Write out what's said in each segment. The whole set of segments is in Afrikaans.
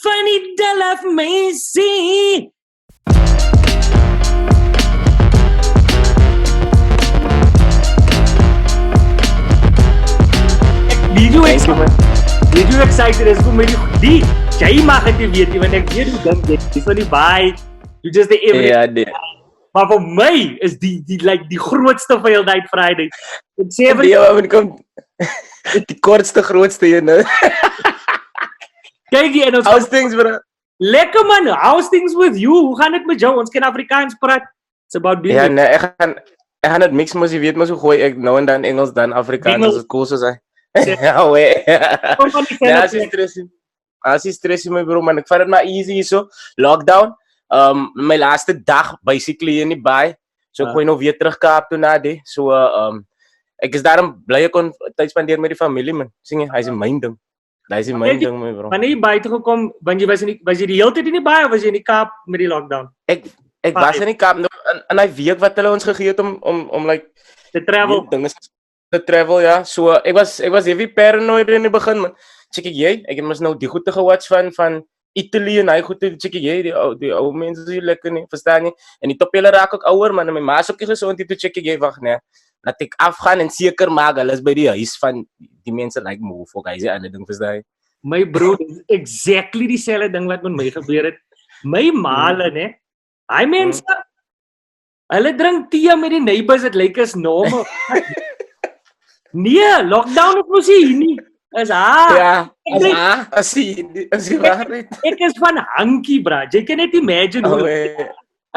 van die Delaf Messi. Weet jy excited is vir my die jy mag dit weet want ek weet hoe dink jy van die baie you just the every maar vir my is die like die grootste Vyldite Friday. Dit sê vir jou kom die kortste grootste een. Kyk jy en ons how's things bro? Lekker man, how's things with you? Hoe gaan dit met jou? Ons kan Afrikaans praat. It's about being. Ja, nee, ek gaan dit mix mos jy weet mos hoe gooi ek nou en dan Engels dan Afrikaans as dit cool sou sy. Ja, wee. As jy stress my bro man, ek vat dit maar easy so. Lockdown. My laaste dag basically in die baai. So ek gooi nou weer terug Kaap toe na die. So ek is daarom bly ek kon tyd spandeer met die familie man. Sien jy, hy's 'n myn ding. Hy's 'n myn ding my bro. Wanneer jy buite gekom, want jy was jy die hele tyd in die baai of was jy in die Kaap met die lockdown? Ek was in die Kaap nou in hy week wat hulle ons gegee het om like te travel. Te travel ja. So ek was heavy paranoid in die begin man. Check jy, ek het mos nou die goeie gewatch van Italy en hy goeie check jy die ou mense is lekker nie, verstaan jy? En die toppele raak ook ouer man, en my ma is ook nie gesond toe check jy wag nee. Laat ek afgaan en seker maak hulle is by die huis van die mense like move of hy sê ander ding verstaan jy? My bro, exactly dieselfde ding wat met my gebeur het. My maale nê. Hy mense hulle drink tee met die neighbors, dit lyk as normaal. Nee, lockdown het mos nie. Is ja, as jy waarheid. Ek is van hankie, bro. Jy kan net imagine hoe.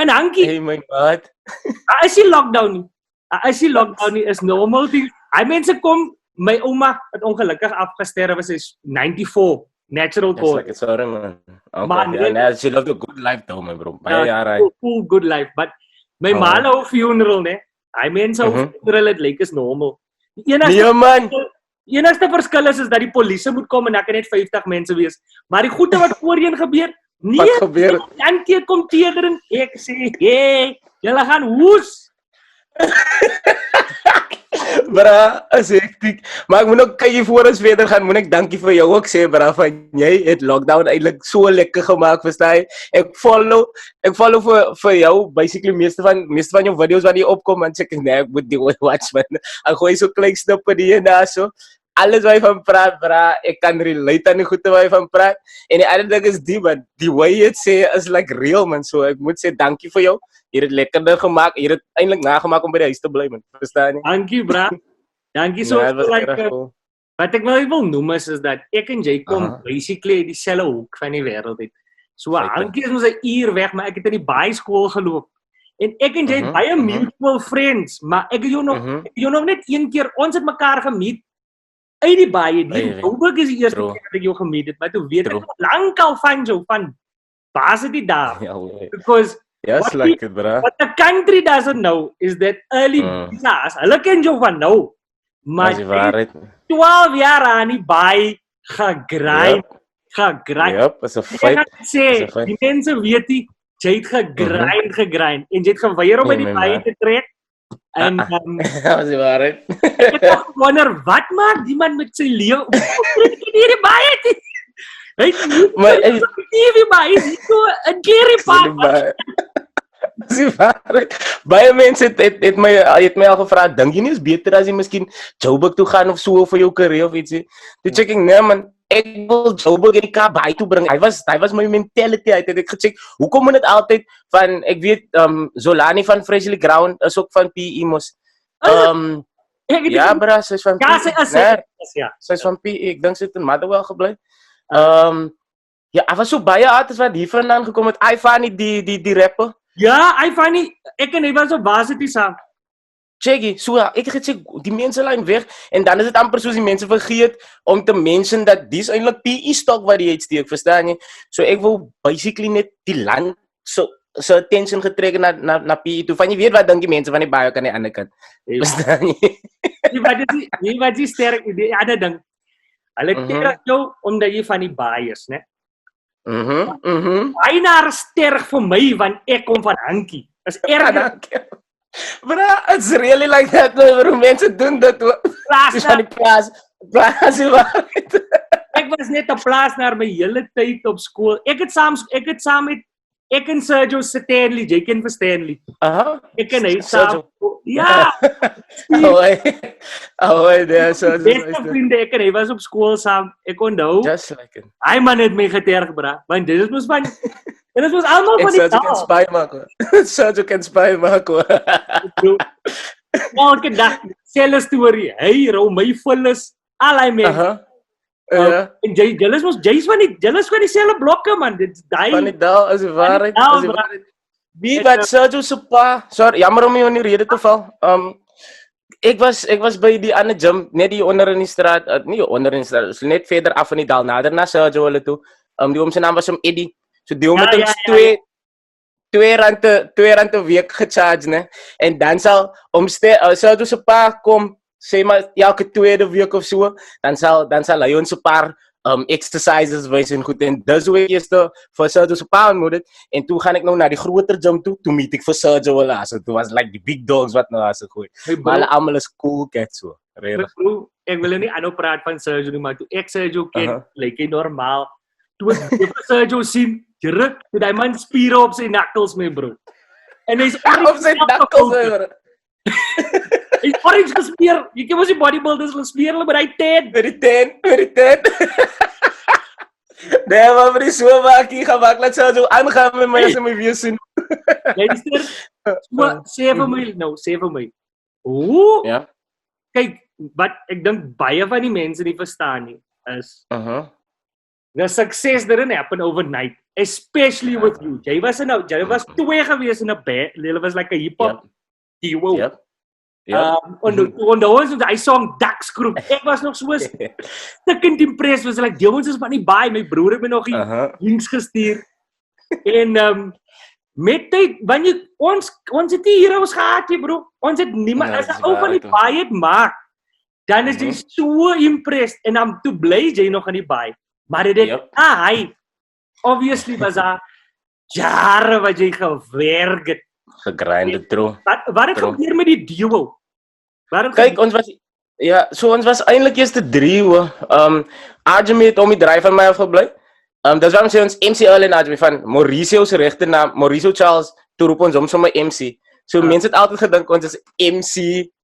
En hankie. Hey my god. As jy lockdown nie is normal ding. Hy mense kom, my ouma het ongelukkig afgesterwe, sy is 94, natural cause. Like sorry man. Okay, yeah, she lived a good life though, my bro. Full good life, but my ma hou funeral, né? Hy mense hou funeral, het lyk is normal. Enigste verskil is dat die polisie moet kom en ek kan net 50 mense wees. Maar die goeie wat voorheen gebeur, nee, wat gebeur? Dan kom teer en ek sê, hey, julle gaan hoes. Bra, as hektiek. Maar ek moet ook kyk voor ons verder gaan, moet ek dankie vir jou ook sê, bra, van jy het lockdown eintlik so lekker gemaak, verstaan jy? Ek follow vir jou basically meeste van jou video's wat jy opkom en sê ek nee, ek moet die watch man. Ek gooi so klein snippe die en daar so. Alles wat jy van praat, bra, ek kan relate aan die goeie wat jy van praat. En die ander ding is die way jy het sê is like real man. So ek moet sê dankie vir jou. Jy het lekkerder gemaak. Jy het eintlik nagemaak om by die huis te bly man. Verstaan jy? Dankie bra. Dankie so wat ek nou wil noem is dat ek en jy kom basically uit dieselfde hoek van die wêreld uit. So Hankie is ons 'n uur weg, maar ek het in die baie skool geloop. En ek en jy het baie mutual friends, maar ek het jou nog net een keer ons het mekaar gemeet uit die baie. Hoewel is die eerste keer dat ek jou gemeet het, maar toe weet ek lankal van jou van waar sit jy daar? Because yes, like it, bro. What the country doesn't know is that early business, hulle ken jou van nou. Maar 12 jaar aan die baie gegrind. Yep, is 'n feit. Die mense weet jy het gegrind en jy het geweier om by die baie te trek. En was die waarheid. Ek het wonder wat maak die man met sy lewe om in hierdie baie te. Hy het TV baie so 'n Gary Park. Dis waarheid. Baie mense het my al gevra, dink jy nie is beter as jy miskien Joburg toe gaan of so vir jou karier of ietsie? Toe check ek nee man, ek wil Joburg in die Kaap by toe bring. Hy was my mentality. Hy het ek gecheck. Hoekom moet dit altyd van ek weet Zolani van Freshly Ground is ook van PE mos. Ja, bra, sy's van PE. Ja, sy's van PE. Ek dink sy het in Motherwell gebly. Ja, hy was so baie artists wat hier vandaan gekom het. Ivani die rapper. Ja, Ivani, ek en hy was op varsity saam. Cheggy, so ek het gesê die mense lyn weg en dan is dit amper soos die mense vergeet om te mention dat dis eintlik PE stock wat jy uitsteek, verstaan jy? So ek wil basically net die land so attention getrek na PE toe. Van jy weet wat dink die mense van die baie kan aan die ander kant. Verstaan jy? Nie wat jy sterk die ander ding. Hulle ken jou omdat jy van die baie is, né? Byna sterk vir my want ek kom van Hankie. Is erg. Bra, it's really like that, bro. Mense doen dit. Dis van die plaas. Plaas is waar. Ek was net 'n plaasnaar my hele tyd op skool. Ek het saam met ek en Sergio Stanley, jy ken vir Stanley. Ek en hy saam. Ja. Daar so. Beste vriende, ek en hy was op skool saam. Ek onthou. Just like it. Hy man het my geterg, bra. Want dit was van en dit was almal van die Sergio kan spy maak. Sergio kan spy maak. Elke dag selfe storie. Hy rou my vullis al hy mense. Ja. En jy's van dieselfde blokke man. Dit daai van die daal is waarheid. Wie wat Sergio se pa. Sorry, jammer om jou in die rede te val. Ek was by die ander gym, net die onder in die straat, nie onder in die straat, so net verder af in die dal, nader na Sergio hulle toe. Die oom se naam was Eddie. So die oom het ons R2 'n week gecharge, né? En dan sal Sergio se pa kom, sê maar elke tweede week of so, dan sal hy ons 'n paar exercises wys en goed, en dis hoe ek eers vir Sergio se pa ontmoet het, en toe gaan ek nou na die groter gym toe meet ek vir Sergio hulle, so toe was like die big dogs wat nou as gooi, maar hulle almal is cool cats so, regtig. Bro, ek wil nie aanhou praat van Sergio nie, maar toe ek Sergio ken, lyk hy normaal, toe ek vir Sergio sien, jeruk, met die man spiere op sy knuckles, my bro, en hy's op sy knuckles, bro. Hy's orange gesmeer. Jy ken mos die bodybuilders, hulle smeer hulle met die ten. Nee, maar vir die so maak jy gemaak, laat Sergio aangaan met my as hy my weer sien. Luister, sê vir my. Ooh. Ja. Kyk, wat ek dink baie van die mense nie verstaan nie, is the success didn't happen overnight, especially with you. Jy was twee gewees in 'n band, hulle was like 'n hip-hop duo. En hy song Daksgroep. Ek was nog so stikkend impressed, was like, die ons is van die baie, my broer het my nog links gestuur. En met tyd, wanneer ons het die heroes gehad, bro. Ons het niemand, as 'n ou van die baie het maak, dan is jy so impressed, en dan toe bly jy nog aan die baie. Maar dit hy, obviously was daar jare wat jy gewerk het. Gegrind true. Wat het gebeur met die duo? Kyk, ons was eintlik eers 3 hoor. Adriaan het om die dryf van my afgebly. Dis waarom sê ons MCL en Adriaan van Mauricio se regte naam, Mauricio Charles, toe roep ons hom sommer MC. So mense het altyd gedink ons is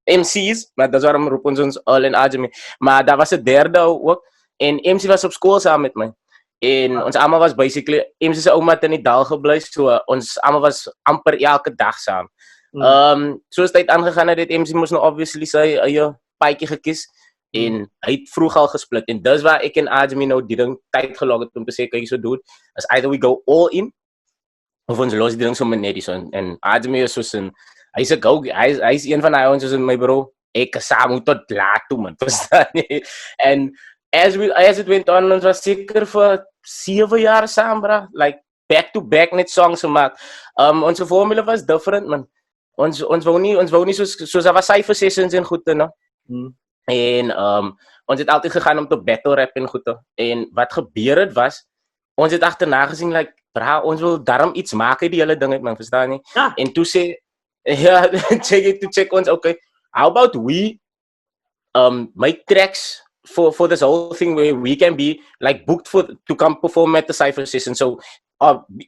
MCs, maar dis waarom roep ons Al en Adriaan. Maar daar was 'n derde ook, en MC was op skool saam met my. En ons almal was basically, MC se ouma het in die dal gebly, so ons almal was amper elke dag saam. Soos tyd aangegaan het, MC moes nou obviously sy eie paadjie gekies, en hy het vroeg al gesplit, en dis waar ek en Adriaan nou die ding tyd gelog het om te sê, kyk so dude, as either we go all in, of ons los die ding sommer net so, en Adriaan is soos hy's een van die ouens soos my bro, ek saam moet tot laat toe man, verstaan nie, en as it went on, ons was seker vir 7 jaar saam, bra, like back to back net songs gemaak. Ons formule was different man. Ons wou nie soos daar was cypher sessions en goede, no? En ons het altyd gegaan om te battle rap en goede. En wat gebeur het was, ons het agterna gesien like, bra, ons wil daarom iets maak uit die hele ding uit man, verstaan nie? En toe sê check ons, okay, how about we make tracks for this whole thing where we can be like booked to come perform at the cypher session. So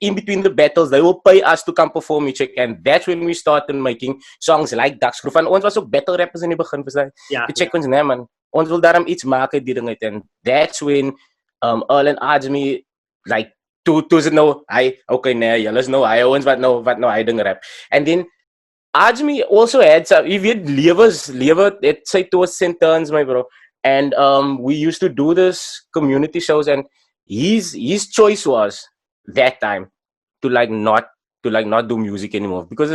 in between the battles, they will pay us to come perform, check, and that's when we started making songs like Daksgroep. En ons was ook battle rappers in die begin, verstaan? Check ons, nee man, ons wil daarom iets maak uit die ding uit, and that's when Earl en Adriaan like toe is nou okay nee, julle is nou ons wat nou hy ding rap. And then Adriaan also had some, jy weet, lewe het sy twists and turns, my bro. And we used to do this community shows, and his choice was that time to not do music anymore, because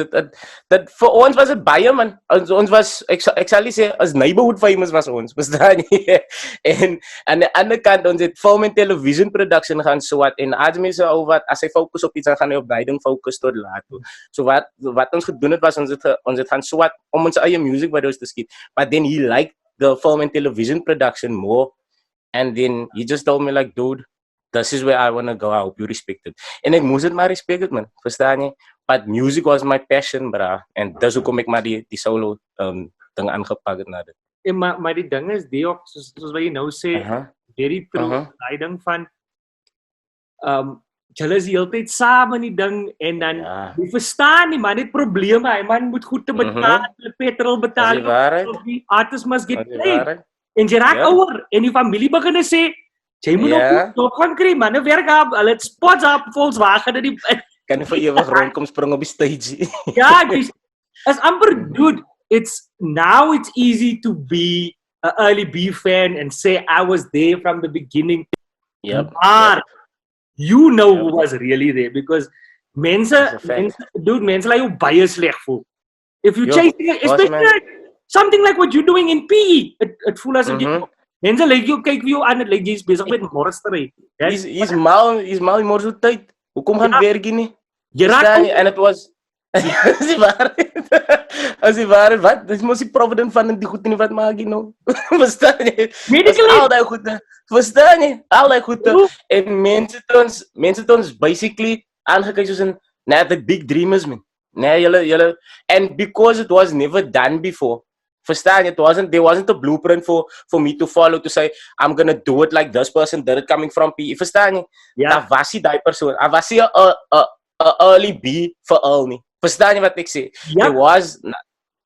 that for ons was it baie man. Ons was ek sal nie sê as neighborhood famous was ons, verstaan jy? En aan die ander kant ons het film en television production gaan so wat, en Adriaan se ou wat as hy fokus op iets dan gaan hy op daai ding fokus tot laat toe. So wat ons gedoen het was ons het gaan so wat om ons eie music videos te skiet, but then he liked the film and television production more, and then he just told me like, dude, this is where I want to go, I hope you respect it. En ek moes het maar respect het man, verstaan jy? But music was my passion, bra, en dis hoekom ek maar die solo ding aangepak het na dit. Maar die ding is, die ook, soos wat jy nou sê, very true. Daai ding van julle is die hele tyd saam in die ding en dan jy verstaan nie man, dit probleme, hy man moet goed te betaal, petrol betaal, die artists must get paid. En jy raak ouer en die familie begin sê jy moet nog op gaan kry man, werk op, hulle het spots op Volkswagen in die kan nie vir ewig rondkom spring op die stage. Ja, as amper dude, it's easy to be an early B fan and say I was there from the beginning. Maar you know who was really there because mense laat jou baie sleg voel. If you chasing especially something like what you're doing in PE, it voel as if you mense like you kyk vir jou aan, like jy's besig met morstery. He's mal die mors tyd. Hoekom gaan werk jy nie? Jy raak en it was as jy waar wat dis mos die provident van die goed nie wat maak jy nou. Verstaan jy? Al daai goede. Verstaan jy? Al daai goede. En mense het ons basically aangekyk soos 'n net the big dreamers man. Nee, julle and because it was never done before. Verstaan jy? There wasn't a blueprint for me to follow to say I'm gonna do it like this person did it coming from PE. Verstaan jy? Daar was hy daai persoon. Daar was hy 'n early B vir al nie. Verstaan jy wat ek sê? It was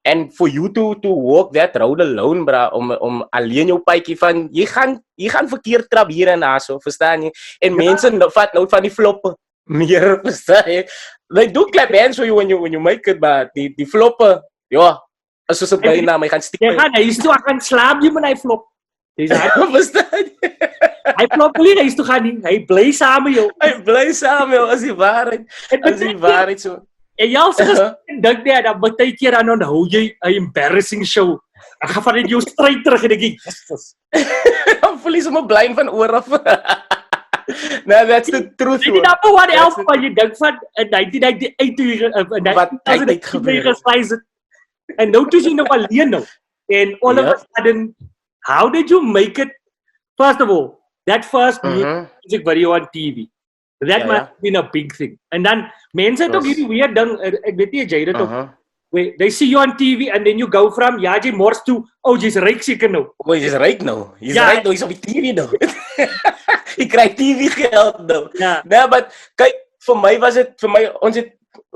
and for you to walk that road alone bra om alleen jou paadjie van jy gaan verkeerd trap hier en daar so, verstaan jy? En mense vat nou van die floppe meer, verstaan jy? They do clap hands for you when you make it, but die floppe, ja, as soos 'n bynaam, hy gaan stiek. Hy is toe gaan slaap jy met hy flop. Dis verstaan jy? Hy flop nie, hy is toe gaan nie. Hy bly saam met jou. Hy bly saam met jou as die waarheid. As die waarheid so. En jy als dink nie, dan baie keer aan onthou jy 'n embarrassing show. Ek gaan van jou stryd terug en ek dink, Jesus. Dan verlies hom 'n blyn van oor af. No, that's the truth. Jy weet nou wat else wat jy dink van 1998 wat het gebeur. En nou toe jy nog alleen nou. En all of a sudden, how did you make it? First of all, that first music video on TV. That must have been a big thing. And then mense het ook hierdie weird ding, ek weet nie jy dit ook. Wait, they see you on TV and then you go from jy mors toe, jy's ryk seker nou. Jy's ryk nou. Jy's op die TV nou. Jy kry TV geld nou. Nee, but kyk, vir my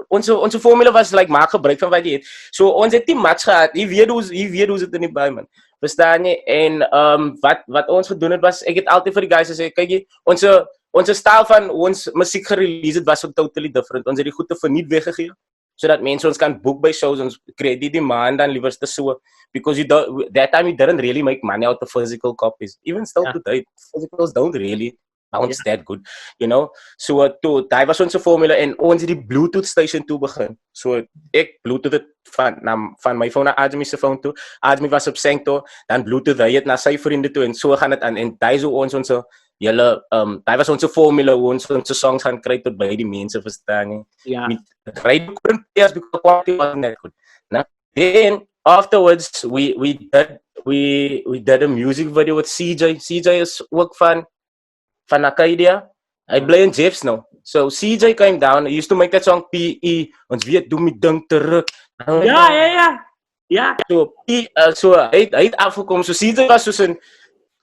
ons formule was like maak gebruik van wat jy het. So ons het nie match gehad. Jy weet hoe dit in die by man. Verstaan jy? En wat ons gedoen het was ek het altyd vir die guys gesê, kyk jy, ons style van ons musiek gerelease het was so totally different. Ons het die goede verniet weggegee sodat mense ons kan boek by shows, ons kry die demand dan liewerste so because that time you didn't really make money out of physical copies. Even still today, physicals don't really bounce that good, you know. So daai was ons formule en ons het die Bluetooth station toe begin. So ek Bluetooth het van my phone na Adriaan se phone toe. Adriaan was op Senk toe, dan Bluetooth hy het na sy vriende toe en so gaan dit aan en daai so ons daai was ons formule hoe ons songs gaan kry tot by die mense, verstaan jy? Ja. Right couldn't because quality wasn't that good. Now, then afterwards we did a music video with CJ. CJ is ook van Arcadia. I play in Jeffs now. So CJ came down. He used to make that song PE. Ons weet doen my ding terug. Ja. So hy het afgekom. So CJ was soos 'n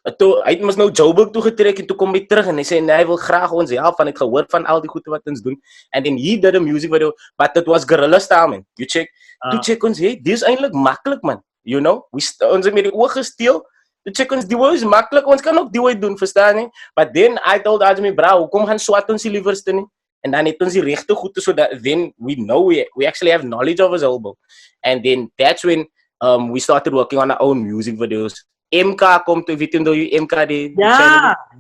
hy het mos nou Joburg toe getrek en toe kom hy terug en hy sê nee, hy wil graag ons help want hy het gehoor van al die goede wat ons doen. And then he did a music video, but it was guerrilla style man. You check. Toe check ons, hey, dis eintlik maklik man. You know, ons het met die oog gesteel. Toe check ons, die is maklik. Ons kan ook die doen, verstaan jy? But then I told Adriaan, bro, hoekom gaan swat ons die liewerste nie? En dan het ons die regte goede so that then we know we actually have knowledge of us elbow. And then that's when we started working on our own music videos. MK kom toe, weet jy nou MK die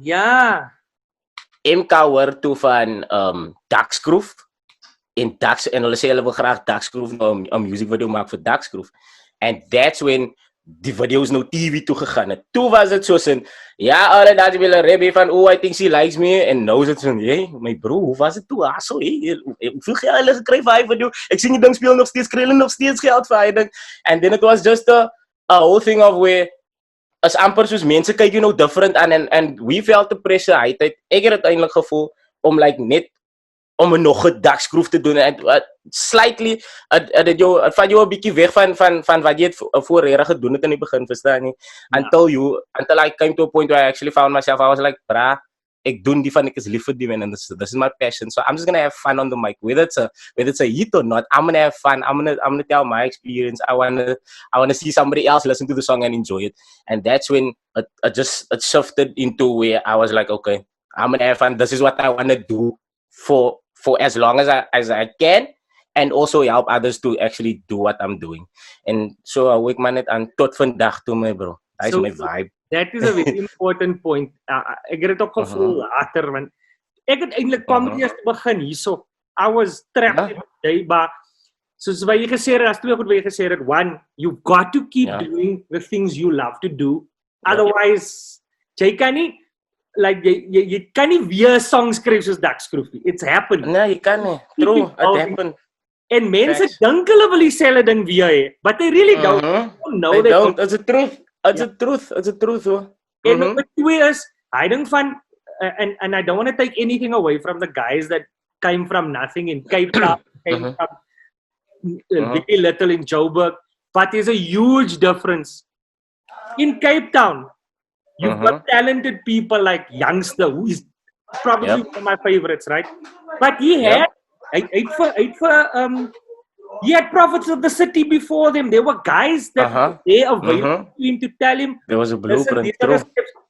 Ja. MK hoor toe van Daxgroove en hulle sê hulle wil graag Daxgroove nou 'n music video maak vir Daxgroove. And that's when die video's nou TV toe gegaan het. Toe was dit soos in alle daai wil rap van I think she likes me and nou is dit so my bro, hoe was dit toe? So hoeveel geld hulle gekry vir hy video? Ek sien die ding speel nog steeds, kry hulle nog steeds geld vir hy ding. And then it was just a whole thing of where as amper soos mense kyk jy nou different aan and we felt the pressure. Ek het uiteindelik gevoel om like net om nog 'n dakskroef te doen en slightly dat van jou 'n bietjie weg van wat jy voorheen gedoen het in die begin, verstaan jy? Until I came to a point where I actually found myself, I was like, "Bra, ek doen die van ek is lief vir die man and this is my passion. So I'm just gonna have fun on the mic, whether it's a hit or not. I'm gonna have fun. I'm gonna tell my experience. I wanna see somebody else listen to the song and enjoy it." And that's when it shifted into where I was like, okay, I'm gonna have fun. This is what I wanna do for as long as I can, and also help others to actually do what I'm doing. And so I work man aan tot vandag toe my bro. That's my vibe. That is a very important point. Ek het dit ook gevoel later want ek het eintlik comedy as begin hierso. I was trapped in day but soos wat jy gesê het, as twee goed wat jy gesê het, one, you've got to keep doing the things you love to do. Otherwise, jy kan nie like jy kan nie weer song skryf soos dakskroef nie. It's happened. Nee, jy kan nie. True, it happened. En mense dink hulle wil dieselfde ding weer hê, but they really don't. They don't. It's the truth. It's the truth. It's the truth hoor. En number two is, I dink van and I don't want to take anything away from the guys that came from nothing in Cape Town, came from very little in Joburg, but there's a huge difference. In Cape Town, you've got talented people like Youngster, who is probably one of my favorites, right? But he had he had prophets of the city before them. There were guys that they available to him to tell him. There was a blueprint.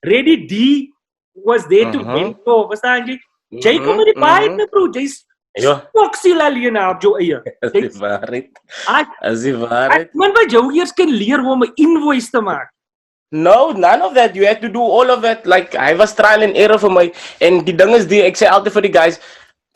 Ready D was there to mentor. Verstaan jy? Jy kom met die baie bro. Jy's foxy Laliana op jou eie. Dis waarheid. As die waarheid. Man wat jou eers kan leer hoe om 'n invoice te maak. No, none of that. You had to do all of it. Like, I was trial and error vir my. En die ding is ek sê altyd vir die guys,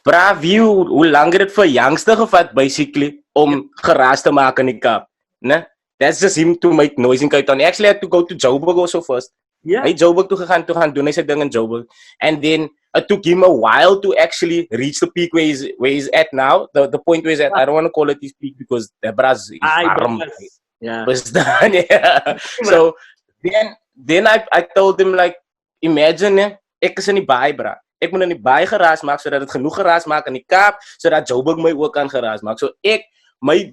braaf you, hoe lang het dit vir Youngster gevat basically om geraas te maak in die Kaap, né? That's just him to make noise in Cape Town. He actually had to go to Joburg also first. Yeah. Hy Joburg toe gaan doen hy sy ding in Joburg. And then it took him a while to actually reach the peak where he's at now. The point where he's at, I don't want to call it his peak because the bras is warm. Yeah. So then I told him like, imagine ek is in die baai bra. Ek moet in die baai geraas maak sodat dit genoeg geraas maak in die Kaap sodat Joburg my ook kan geraas maak. So ek my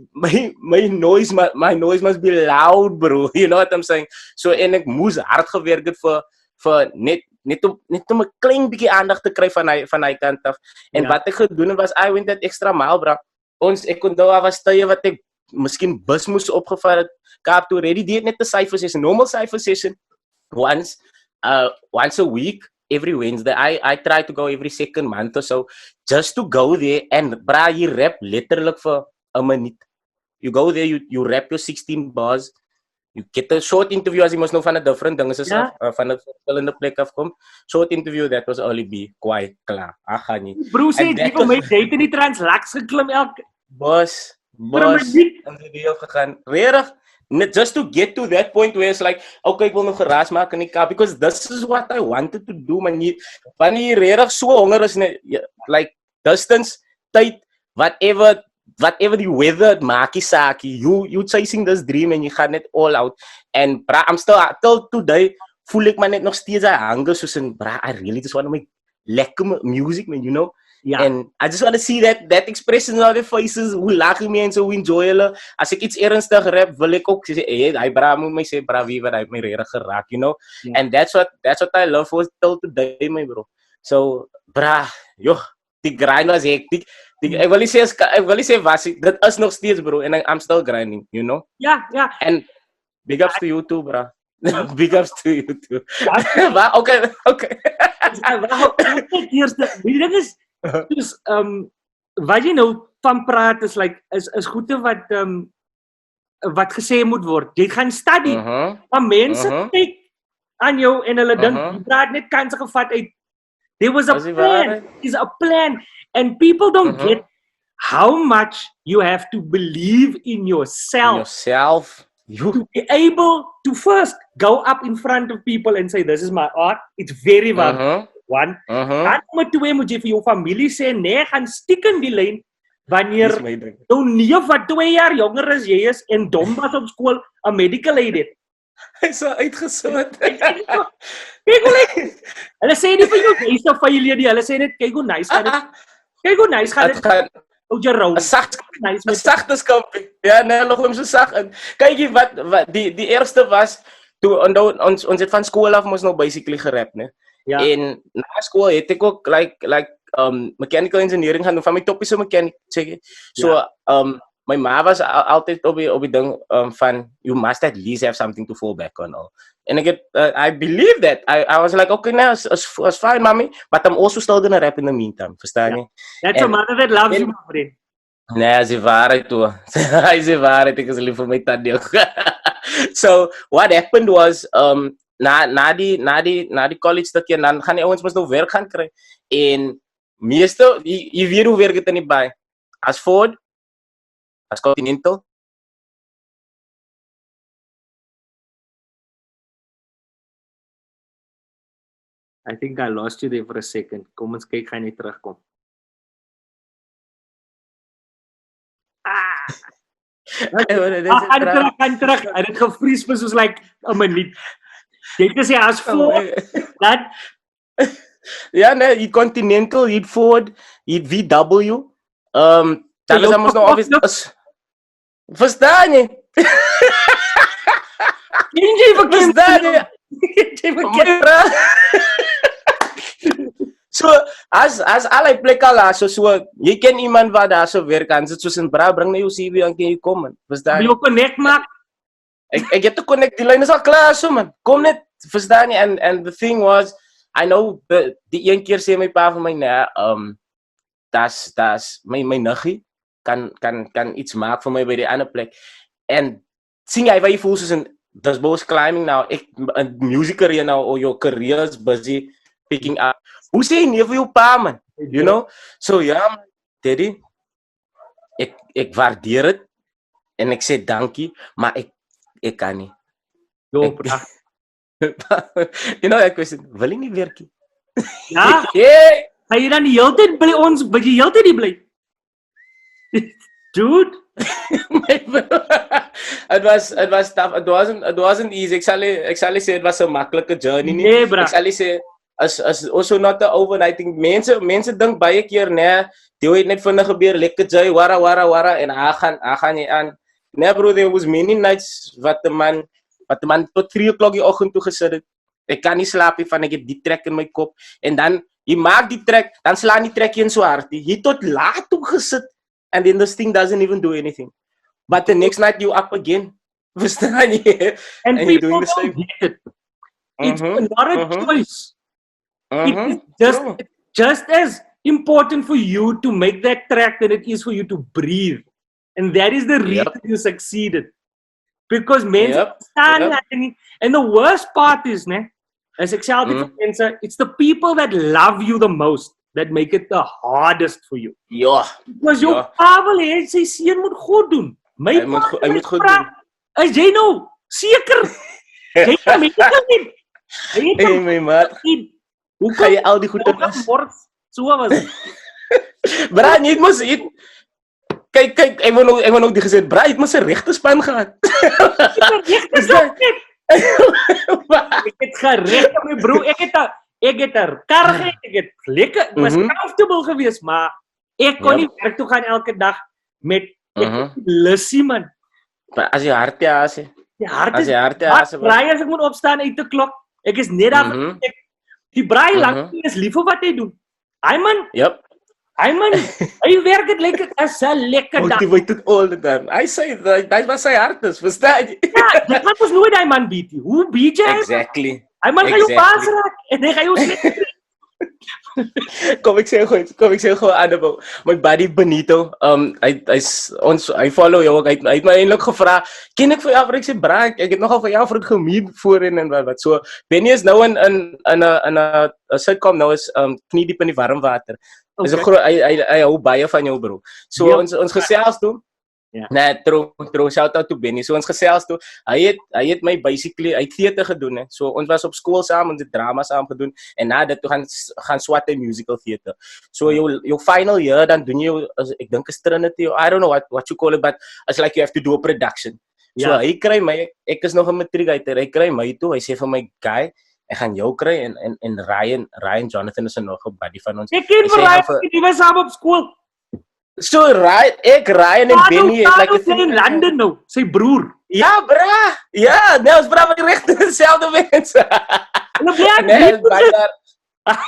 noise must be loud bro. You know what I'm saying? So en ek moes hard gewerk het vir net om 'n klein bietjie aandag te kry van hy kant af. En wat ek gedoen het was I went that extra mile bra. Ek onthou daar was tye wat ek miskien bus moes opgevat het Kaap toe ready dit net 'n cypher session, normal cypher session once a week. Every Wednesday, I try to go every second month or so, just to go there and bra, you rap letterlijk for a minute. You go there, you rap your 16 bars, you get a short interview as jy mos nou van 'n different ding is van 'n verskillende plek afkom. Short interview, that was early B, kwai, klaar, gaan nie. Bro, sê jy kom met date in die Translax geklim elke Bos, en die gegaan. Regtig? Just to get to that point where it's like, okay, ek wil nog geraas maak in die Kaap, because this is what I wanted to do, man. Wanneer jy regtig so honger is, like, distance, tyd, whatever the weather, maakie saakie, you chasing this dream and you gaan net all out. And, bra, I'm still, till today, voel ek maar net nog steeds hunger, soos in, bra, I really just want to make lekker music, man, you know? Yeah. And I just want to see that expression on their faces, hoe lag die mense, hoe enjoy hulle. As ek iets ernstig rap, wil ek ook sê, hy bra moet my sê, bra wie wat hy my regtig geraak, you know? Yeah. And that's what I love for till today, my bro. So, bra, die grind was hectic. Ek wil nie sê was dit is nog steeds, bro, and I'm still grinding, you know? Yeah. And big ups to you too, bra. Big ups to you too. Okay. Die ding is, dus, wat jy nou van praat is like is goede wat gesê moet word. Jy gaan study, maar mense kyk aan jou en hulle dink jy praat net kanse gevat uit. There was a plan. There's a plan, and people don't get how much you have to believe in yourself. To be able to first go up in front of people and say, this is my art. It's very valuable. One. Dan nommer 2 moet jy vir jou familie sê, nee, gaan stiek in die lyn wanneer jou neef wat 2 jaar jonger as jy is en dom was op skool 'n medical aid het. Hy is uitgesoot. Kyk hoe hulle sê nie vir jou, jy's 'n failure nie. Hulle sê net kyk hoe nice gaan dit. Kyk hoe nice gaan dit. Ou Jerome. 'n sagte skampie. Ja, nee, nog hom so sag. Kyk jy wat die eerste was toe ons het van skool af mos nou basically gerap, né? Ja. En na skool het ek ook like mechanical engineering gaan doen van my toppie so mechanic sê. So my ma was altyd op die ding van you must at least have something to fall back on all. And I believe that. I was like, okay, now it's fine, mommy, but I'm also still gonna rap in the meantime. Verstaan jy? That's a mother that loves you, my friend. Nee, is die waarheid toe. Hy is die waarheid, ek is lief vir my tannie ook. So, what happened was, na die college stukkie, dan gaan die ouens mos nou werk gaan kry. En meeste, jy weet hoe werk het in die baie. As Ford, as Continental. I think I lost you there for a second. Kom ons kyk, gaan jy terugkom. Gaan terug. Hy het gevries vir soos like 'n minuut. Jy het gesê as Ford, dat ja, nee, jy Continental, jy Ford, jy VW. Dat is ons nou obvious. Verstaan jy? Jy verstaan jy? So, as allei plekke al so jy ken iemand wat daar so werk aan sit soos in bra bring na jou CV en kan jy kom man. Verstaan jy? Jy connect maak. Ek het te connect, die lyn is al klaar so man. Kom net, verstaan jy? And the thing was, I know die een keer sê my pa vir my nee, das my niggie kan iets maak vir my by die ander plek. En sien jy waar jy voel soos in dis both climbing now, music career now, or your career is busy picking up. Hoe sê jy nie vir jou pa, man? You know? So, ja, Teddy, ek waardeer het, en ek sê dankie, maar ek kan nie. Jo, bra. You know, ek sê, wil jy nie werkie? Ja? Yeah. Ga jy dan die hele tyd by ons, by jy hele tyd nie bly? Dude? It was tough. It wasn't easy. Ek sal sê it was 'n maklike journey nie. Nee, bra. Ek sal sê as also not the overnighting. Mense dink baie keer nee, dit het net vinnig gebeur, lekker jy wara en hy gaan nie aan. Nee bro, there was many nights wat die man tot 3 o'clock die oggend toe gesit het. Ek kan nie slaap nie van ek het die track in my kop en dan jy maak die track, dan slaan die track in so hard. Jy tot laat toe gesit and then this thing doesn't even do anything. But the next night you up again. Verstaan jy? And you're doing the same. It's not a choice. It is just as important for you to make that track than it is for you to breathe. And that is the reason you succeeded. Because men stand and the worst part is, as ek sê altyd vir mense, it's the people that love you the most that make it the hardest for you. Ja. Because jou pa wil hê sy seun moet goed doen. Hy moet goed doen. Is jy nou seker? Jy kan my nie. Hey my maat. Hoe kan jy al die goede was? So was dit. Bra, jy mos kyk, ek wou nog die gesê, bra, jy het mos 'n regte span gehad. Ek het gereg op my broer. Ek het kar gehad, ek het lekker, was comfortable geweest, maar ek kon nie werk toe gaan elke dag met lussie man. As jy hart as die hart is braai as ek moet opstaan uit 'n klok. Ek is net daar. Die braai lank is lief vir wat hy doen. Hy man. Yep. Hy man, hy werk dit lekker as 'n lekker dag. Motivated all the time. Hy sê dat was sy hart is, verstaan jy? Ja, jy kan mos nooit daai man beat nie. Hoe beat jy? Exactly. Hy man gaan jou baas raak en hy gaan jou sê. Kom ek sê gou Annabel. My buddy Benito, hy follow jou ook. Hy het my eintlik gevra, "Ken ek vir jou?" Ek sê, "Bra, ek het nogal vir jou vriend gemeet voorheen en wat." So, Benny is nou in 'n sitcom nou is knie diep in die warm water. Dis 'n groot hy hou baie van jou bro. So ons gesels toe. Nee, true shout out to Benny. So ons gesels toe. Hy het my basically uit theater gedoen hè. So ons was op skool saam, ons het drama saam gedoen en na dit toe gaan swat hy musical theater. So jou final year dan doen jy ek dink is Trinity, I don't know what you call it, but it's like you have to do a production. So hy kry my, ek is nog 'n matriek uit, hy kry my toe. Hy sê vir my, "Guy, ek gaan jou kry en Ryan Jonathan is nog 'n buddy van ons. Ek ken vir Ryan, die was saam op skool. So Ryan en Benny het like 'n thing in London nou, sy broer. Ja, bra. Ja, nee, ons bra van die regte dieselfde mense. Nee,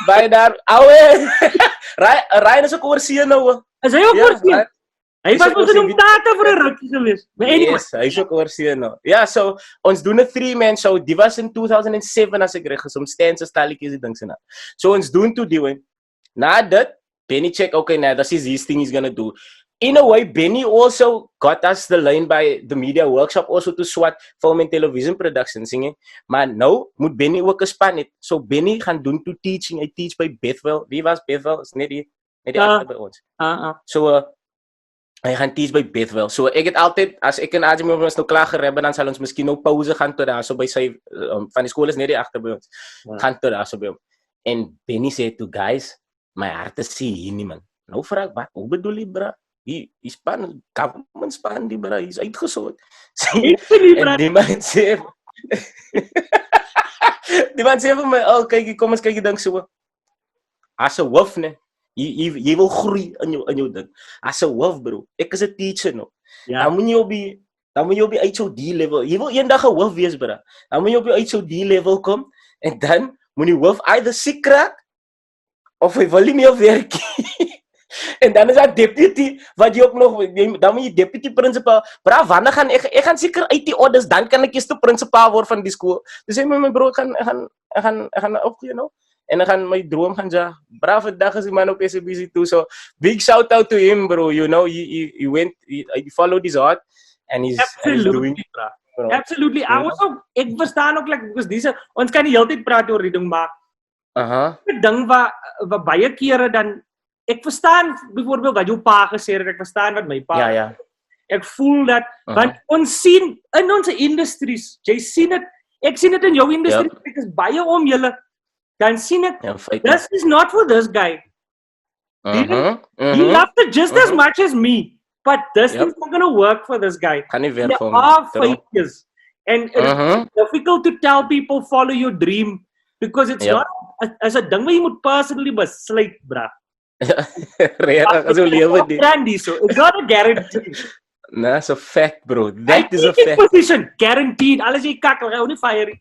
by daar. Ouwe. Ryan is ook oorsee nou. Is hy ook oorsee? Hy was mos in Omtata vir 'n rukkie gewees. Maar anyway, yes, hy is ook oorsee nou. Ja, so ons doen 'n 3-man show. Die was in 2007 as ek reg is, om Stan se stalletjies die ding se na. So ons doen toe die een. Na dit Benny check, okay, now this is his thing he's gonna do. In a way, Benny also got us the line by the media workshop also to swat film and television production singing. Maar nou moet Benny ook 'n span hê. So Benny gaan doen to teaching. Hy teach by Bethwel. Wie was Bethwel? Is net die agter by ons. So hy gaan teach by Bethwel. So ek het altyd as ek en Adriaan ons nou klaar gereb dan sal ons miskien nou pause gaan tot daar so by sy van die skool is net die agter by ons. Gaan tot daar so by hom. En Benny sê to guys, my hart is hier nie man. Nou vra ek, wat hoe bedoel jy bra? Hy span, government span die bra, hy's uitgesout. En die man sê die man sê vir my, "Oh, kyk, kom ons kyk die ding so." As 'n hoof, né? Jy wil groei in jou ding. As 'n hoof, bro. Ek is 'n teacher nou. Ja. Dan moet jy op die HOD level. Jy wil eendag 'n hoof wees, bra. Dan moet jy op die HOD level kom en dan moet die hoof either siek raak of hy wil nie meer werk. En dan is dat deputy wat jy ook nog dan moet jy deputy principal. Bra, wanneer gaan ek gaan seker uit die orders dan kan ek eers te principal word van die skool. Dis sê my bro, ek gaan opgee nou. En ek gaan my droom gaan ja. Bra, vandag is die man op SABC toe. So big shout out to him, bro. You know, he went he followed his heart and he's doing it, bra. Absolutely. Ek verstaan ook like because dis ons kan die hele tyd praat oor die ding maar. Die ding wat baie kere dan ek verstaan byvoorbeeld wat jou pa gesê het, ek verstaan wat my pa. Ja. Ek voel dat want ons sien in ons industries, jy sien dit, ek sien dit in jou industrie, ek is baie om julle dan sien ek this is not for this guy. He loved it just as much as me, but this is not going to work for this guy. Kan nie werk vir hom. And it's difficult to tell people follow your dream because it's not as 'n ding wat jy moet personally besluit, bra. Regtig, as jy lewe dit. It's not a guarantee. Nah, it's a fact, bro. That is a fact. Position guaranteed. Alles jy kak, hou nie fire.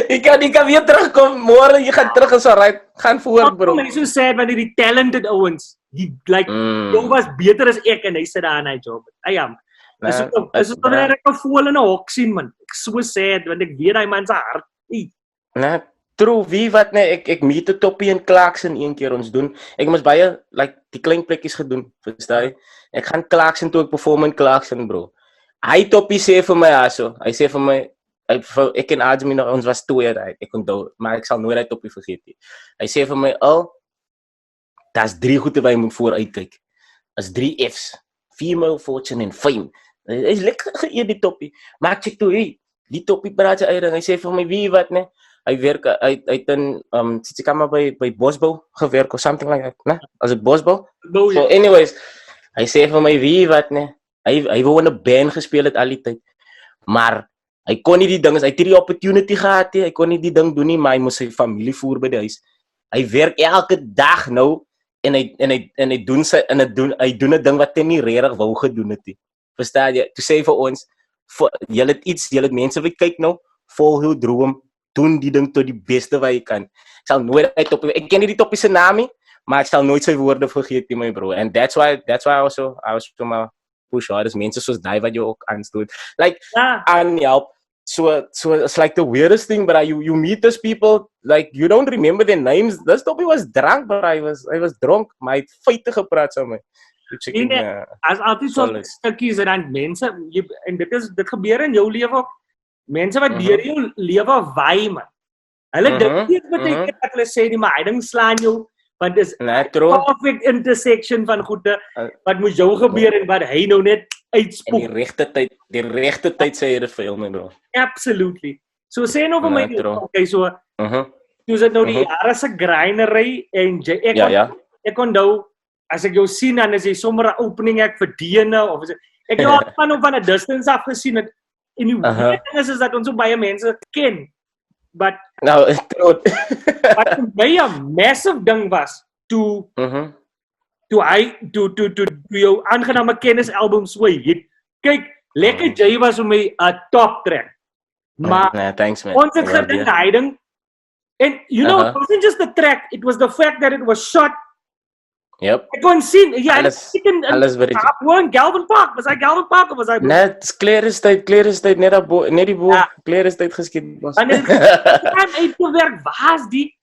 Ek kan weer terugkom môre, jy gaan terug as right. Gaan voort, bro. Mense so sad want die talented ouens, die like jy was beter as ek en hy sit daar in hy job. I am. Dis so net ek voel in 'n hok sien man. Ek so sad want ek weet hy man se hart. Nee, true, wie wat nee, ek meet 'n toppie in Clarkson een keer ons doen. Ek moes baie like die klein plekkies gedoen, verstaan jy? Ek gaan Clarkson toe ek perform in Clarkson, bro. Hy toppie sê vir my aso. Hy sê vir my ek en Adriaan ons was 2 daai. Ek onthou, maar ek sal nooit daai toppie vergeet nie. Hy sê vir my, daar's 3 goeie wat jy moet vooruitkyk. As 3 F's. Female, fortune en fame. Hy is lekker geëet die toppie. Maar ek sê toe, die toppie praat sy eie. Hy sê vir my, wie wat, nee? Hy werk uit in sy kamer by Bosbou gewerk of something like that, né? As dit Bosbou? So anyways, hy sê vir my, wie wat, nee? Hy wou in 'n band gespeel het al die tyd. Maar hy kon nie die ding, hy het die opportunity gehad, hy kon nie die ding doen nie, maar hy moes sy familie voer by die huis. Hy werk elke dag nou en hy doen 'n ding wat hy nie regtig wou gedoen het nie. Verstaan jy? Toe sê vir ons, julle het mense wat kyk nou, volg jou droom, doen die ding tot die beste wat jy kan. Ek sal nooit ek ken nie die toppie se naam nie, maar ek sal nooit sy woorde vergeet nie, my bro. And that's why I was to my push hard as mense soos daai wat jy ook aanstoot. Like help. So it's like the weirdest thing, but you meet those people, like you don't remember their names. This toppie was drunk, but I was drunk. Maar hy het feite gepraat saam met my. As altyd so stukkies en dan mense en dit gebeur in jou lewe. Mense wat deur jou lewe waai man. Hulle dink nie wat hulle sê nie, maar hy ding slaan jou. Want dis perfect intersection van goede wat moet jou gebeur en wat hy nou net uitspook. En die regte tyd sê jy dit vir my bro. Absolutely. So sê nou vir my, okay, so toe sit nou die jare se grindery en ek onthou as ek jou sien dan is jy sommer 'n opening ek vir Dene of ek het al van 'n distance af gesien het en die ding is dat ons so baie mense ken. but Nou, true. wat vir my 'n massive ding was toe jou aangename kennis album so hit. Kyk, Lekker Jay was vir my 'n top track. Maar Nah, thanks man. ons het gedink hy ding. And you know, it wasn't just the track, it was the fact that it was shot. Yep. Ek kon sien, ja, alles wat ek Galvin Park, was hy Galvin Park of was hy? Net clear is tyd, net die bo, clear is tyd geskied was. En dit uitgewerk was die.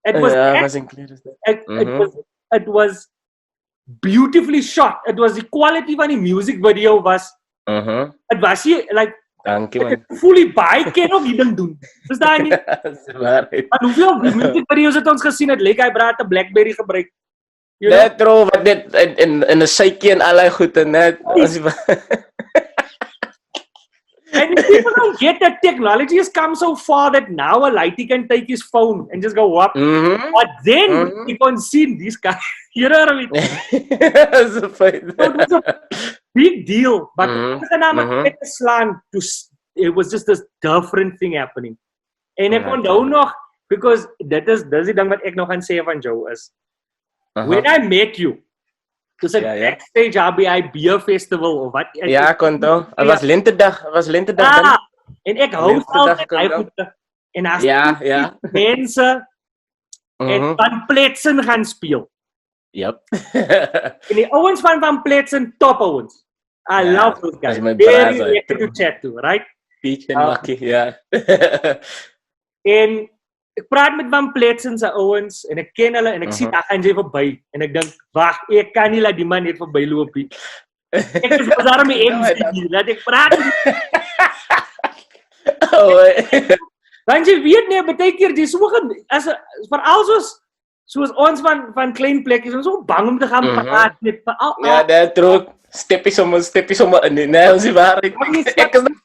It was was in clear is tyd. It was beautifully shot. It was the quality van die music video was. It was hier like dankie man. Fully baie ken ook die ding doen. Verstaan jy? Maar hoeveel music video's het ons gesien het Lekker hy braat 'n BlackBerry gebruik. Net tro wat net in 'n sytjie en allerlei goed en net And people don't get that technology has come so far that now a lighty can take his phone and just go up. But then you can see this guy. You know what I mean? That's a fight. So it's a big deal. But it was just this different thing happening. En ek onthou nog, because dis die ding wat ek nog gaan sê van Joe is, when I met you, dus het backstage HBI Beer Festival of wat? Ja, kon toe. Het was lentedag. Dan. En ek hou altyd hy goed. En as mense en Van Pletsen gaan speel. Yep. En die ouens van Pletsen, top ouens. I love those guys. Very easy to chat to, right? Peach en Lucky, ja. En ek praat met Van Pletsen se ouens en ek ken hulle en ek sien gaan jy verby en ek dink wag, ek kan nie laat die man net verbyloop nie. Ek is besig met MC, laat ek praat. Want jy weet nie, baie keer jy so as veral soos ons van klein plekkies, ons is so bang om te gaan praat met veral. Ja, dat true. Steppie sommer nee, ons is waar. Ek is nog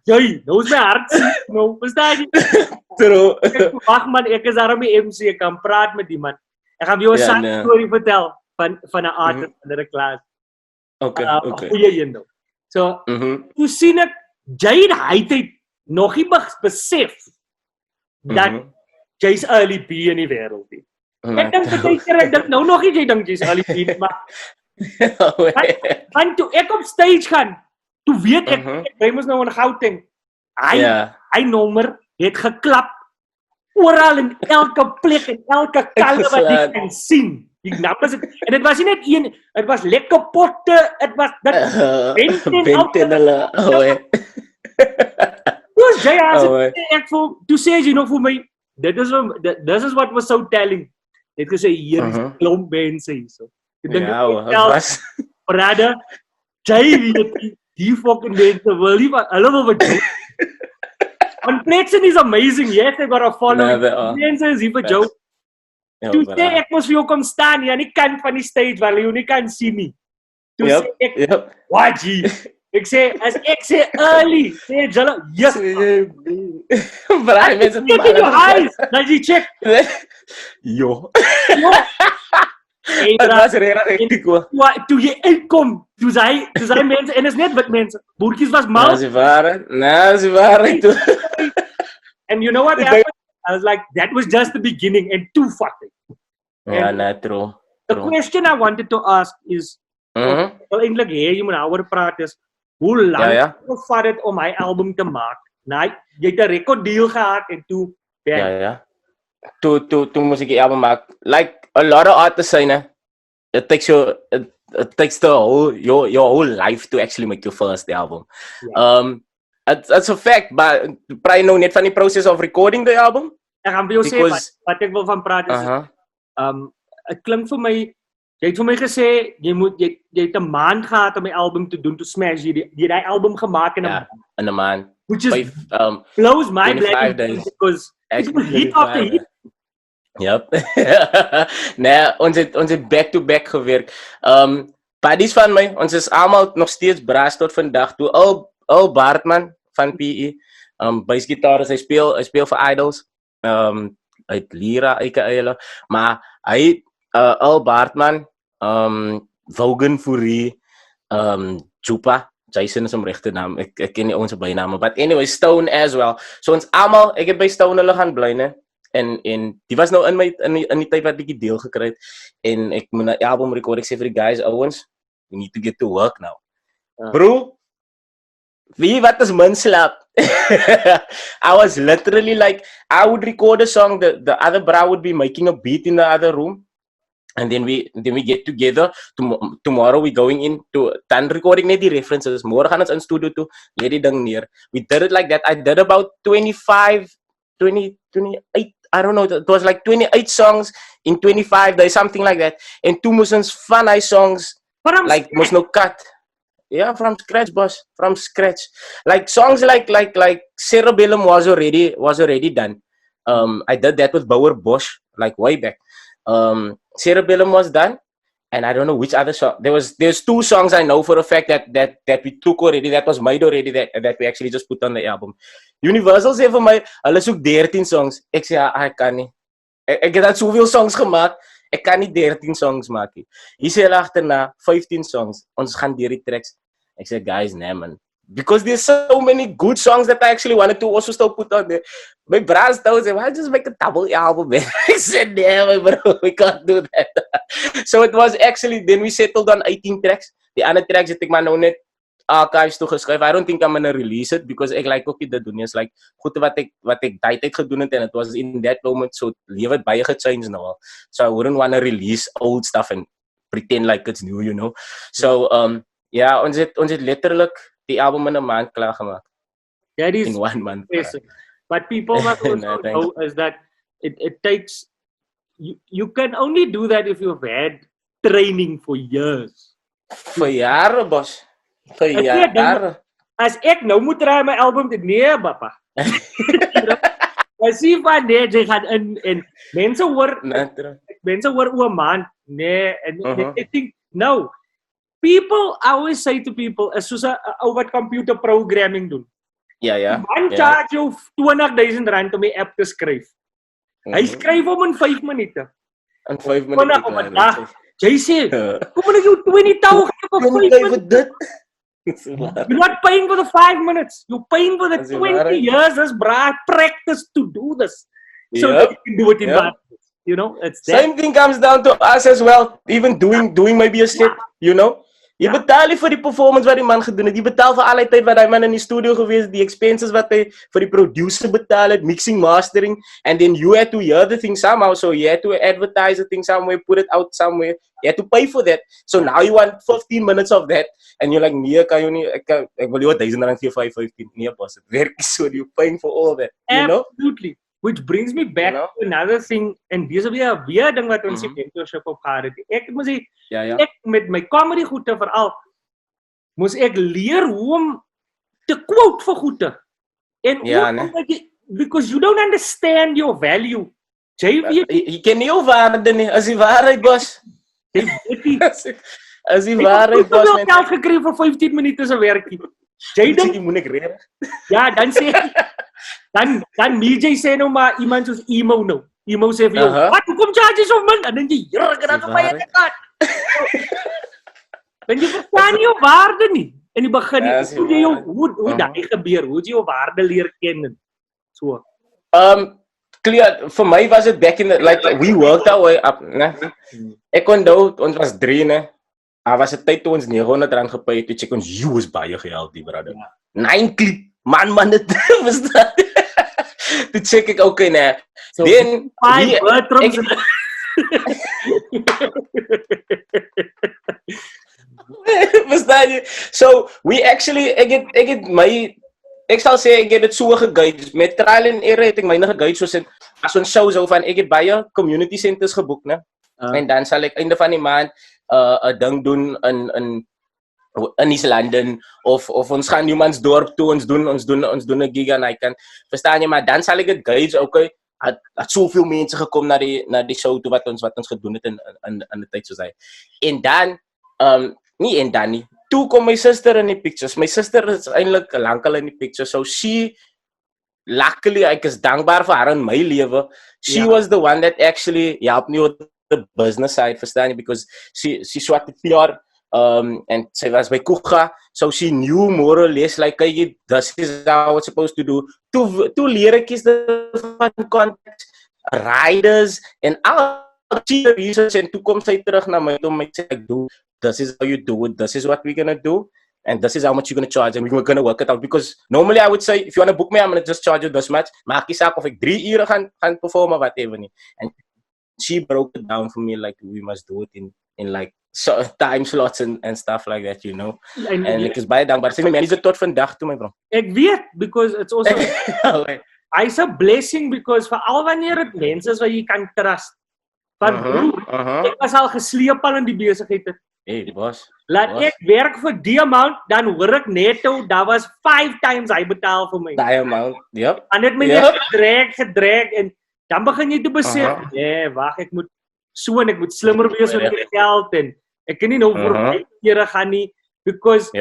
Jy, nou is my hart nou, verstaan jy? True. Wag man, ek is daar om die MC, ek kan praat met die man. Ek gaan vir jou 'n sang storie vertel van 'n artist in 'n klas. Okay. Goeie een nou. So, toe sien ek Jay het nog nie besef dat Jay's early B in die wêreld is. Ek dink nou nog nie jy dink jy's early B, maar want toe ek op stage gaan, toe weet ek hy moes nou in Gauteng. Hy nommer het geklap oral in elke plek en elke kalle wat jy kan sien. Die nummers en dit was nie net een, dit was lekker potte, dit was dat Benten hulle. Dus jy ek voel, toe sê jy nog vir my, this is what was so telling. Dit gesê hier is klomp mense hierso. Ek dink was brother, jy weet die fucking mense wil nie hulle wil wat doen. On Pletsen is amazing. Yes, they got a following. Mense is hier vir Joe. Toe sê ek moes vir jou kom staan hier aan die kant van die stage waar jy nie kan sien nie. Toe sê ek, wat jy? Ek sê, as ek sê early, sê julle, yes. Braai mense Get in your eyes. Dan jy check. Jo. Het was regtig goed. Toe jy uitkom, toe sy mense, en is net wit mense, boertjies was mal. Dis waar. And you know what happened? I was like, that was just the beginning and too fucking. Ja, net true. The question I wanted to ask is, eintlik jy moet daaroor praat is, hoe lank vat dit om my album te maak? Nou, jy het 'n record deal gehad en toe Ja. Toe moes ek die album maak. Like a lot of artists say, it takes your whole life to actually make your first album. It's a fact, but praat nou net van die process of recording the album? Ek gaan vir jou sê wat ek wil van praat is, het klink vir my, jy het vir my gesê, jy het 'n maand gehad om die album te doen, to smash, jy het die album gemaak in 'n maand. Which is, blows my black because it's hit after hit. Yep. Nee, ons het back-to-back gewerk. Buddies van my, ons is almal nog steeds braas tot vandag toe. Al Bartman van PE, bassgitaris, hy speel vir Idols. Uit Lira, maar hy Al Bartman, Vogan Fourie, Jupa, Jason is hom regte naam. Ek ken nie ons byname, but anyway, Stone as well. So ons almal, ek het by Stone hulle gaan bly, né? En die was nou in die tyd wat ek die deel gekry het en ek moet 'n album record. Ek sê vir die guys, ouens, we need to get to work now. Bro, wie wat is min slaap? I was literally like, I would record a song, the other bro would be making a beat in the other room. And then we get together. Tomorrow we going in to dan recording net die references. Môre gaan ons in studio toe, lê die ding neer. We did it like that. I did about 28, I don't know, it was like 28 songs in 25 days, something like that. And two moes ons van hy songs like moes nou cut. Yeah, from scratch, boss. From scratch. Like songs like Cerebellum was already done. I did that with Bauer Bosch, like way back. Cerebellum was done, and I don't know which other song. There's two songs I know for a fact that we took already, that was made already, that we actually just put on the album. Universal sê vir my, hulle soek 13 songs. Ek sê, ek kan nie. Ek het al soveel songs gemaak, ek kan nie 13 songs maak nie. Hier sê hulle agterna, 15 songs. Ons gaan deur die tracks. Ek sê, guys, nee man. Because there's so many good songs that I actually wanted to also still put on there. My brother told me, why just make a double album, man? I said, yeah, bro, we can't do that. So it was actually, then we settled on 18 tracks. Die ander tracks het ek maar nou net archives toegeskryf. I don't think I'm gonna release it because ek like ook nie dit doen nie. It's like, goed wat ek tyd gedoen het, and it was in that moment, so lewe het baie gechange nou al. So I wouldn't want to release old stuff and pretend like it's new, you know? So, yeah, ons het letterlik die album in 'n maand klaar gemaak. That is in 1 month. But people must also know is that it takes, you can only do that if you've had training for years. Vir jare, boss. Vir jare. As ek nou moet raai my album, nee, papa. As jy van net jy gaan in en mense hoor oor 'n maand, nee, en ek think no. People, I always say to people, is soos 'n ou wat computer programming doen. Ja. Man charge jou R20,000 om 'n app te skryf. Hy skryf hom in 5 minute. In 5 minute. Op 'n dag. Jy sê, kom moet ek jou 20,000 op 5 minute? You're not paying for the 5 minutes. You're paying for the 20 years as practice to do this. So that you can do it in 5 minutes. You know, it's that. Same thing comes down to us as well. Even doing maybe a set, you know. Jy betaal nie vir die performance wat die man gedoen het. Jy betaal vir al die tyd wat hy man in die studio gewees het, die expenses wat hy vir die producer betaal het, mixing, mastering, and then you had to hear the thing somehow, so you had to advertise the thing somewhere, put it out somewhere. You had to pay for that. So now you want 15 minutes of that, and you're like, nee, kan jy nie, ek wil jou R1,000 gee vir 15. Nee, boss, it works so you're paying for all that, you know? Absolutely. Which brings me back to another thing, en dis weer 'n ding wat ons die mentorship op gehad het. Ek moet sê, ek met my comedy goede veral, moes ek leer hoe om te quote vir goede. En because you don't understand your value. Jy ken nie jou waarde nie, as die waarheid was. As die waarheid was. Ek het geld gekry vir 15 minute se werkie. Jy dink jy moet ek reg? Ja, dan sê dan BJ sê nou maar iemand soos Emo nou. Emo sê vir jou, "Wat hoekom charge jy so min?" En dan jy, "Here, ek het op my gekant." Want jy verstaan nie jou waarde nie. In die begin, hoe jy hoe daai gebeur, hoe jy jou waarde leer ken. So. Clear, vir my was it back in the, like we worked our way up, né? Ek onthou, ons was 3, né? Was 'n tyd toe ons R900 gepay het, toe check ons, "You is baie geld, die brother." 9 clip. Man, dit was dat. Toe check ek, okay, nee. So, then, verstaan jy? So, we actually, ek sal sê, ek het dit so geguide. Met trial and error het ek myne geguide, soos in, as ons shows over, en ek het baie community centers geboek, ne? En dan sal ek einde van die maand, 'n ding doen in East London, of ons gaan Humansdorp toe, ons doen 'n gig aan hy kan, verstaan jy, maar dan sal ek dit guide, okay, het soveel mense gekom na die show toe wat ons gedoen het in 'n tyd soos hy. En dan, nie, toe kom my sister in die pictures. My sister is eintlik lankal in die picture, so she, luckily, ek is dankbaar vir haar in my lewe. She was the one that actually helped me with the business side, verstaan jy, because she swat die PR and sy was by Kucha, so she knew more or less like this is how it's supposed to do. Toe leer ek is van contact riders and al die research en toe kom sy terug na my om my sê ek do this is how you do it, this is what we're gonna do and this is how much you're gonna charge and we're gonna work it out because normally I would say if you wanna book me I'm gonna just charge you this much, maak nie saak of ek 3 ure gaan perform or whatever nie. And she broke it down for me like we must do it in like so time slots and stuff like that, you know. And ek is baie dankbaar. Sy my manager tot vandag toe my bro. Ek weet because it's also I's a blessing because vir al wanneer dit mense is wat jy kan trust. Van ek was al gesleep al in die besigheid. Hey, die boss. Laat ek werk vir die amount, dan hoor ek netto, dat was 5 times hy betaal vir my. Die amount, yep. En dit my net gedreg en dan begin jy te besef, nee, wag, ek moet so en ek moet slimmer wees met die geld en ek kan nie nou vir baie kere gaan nie because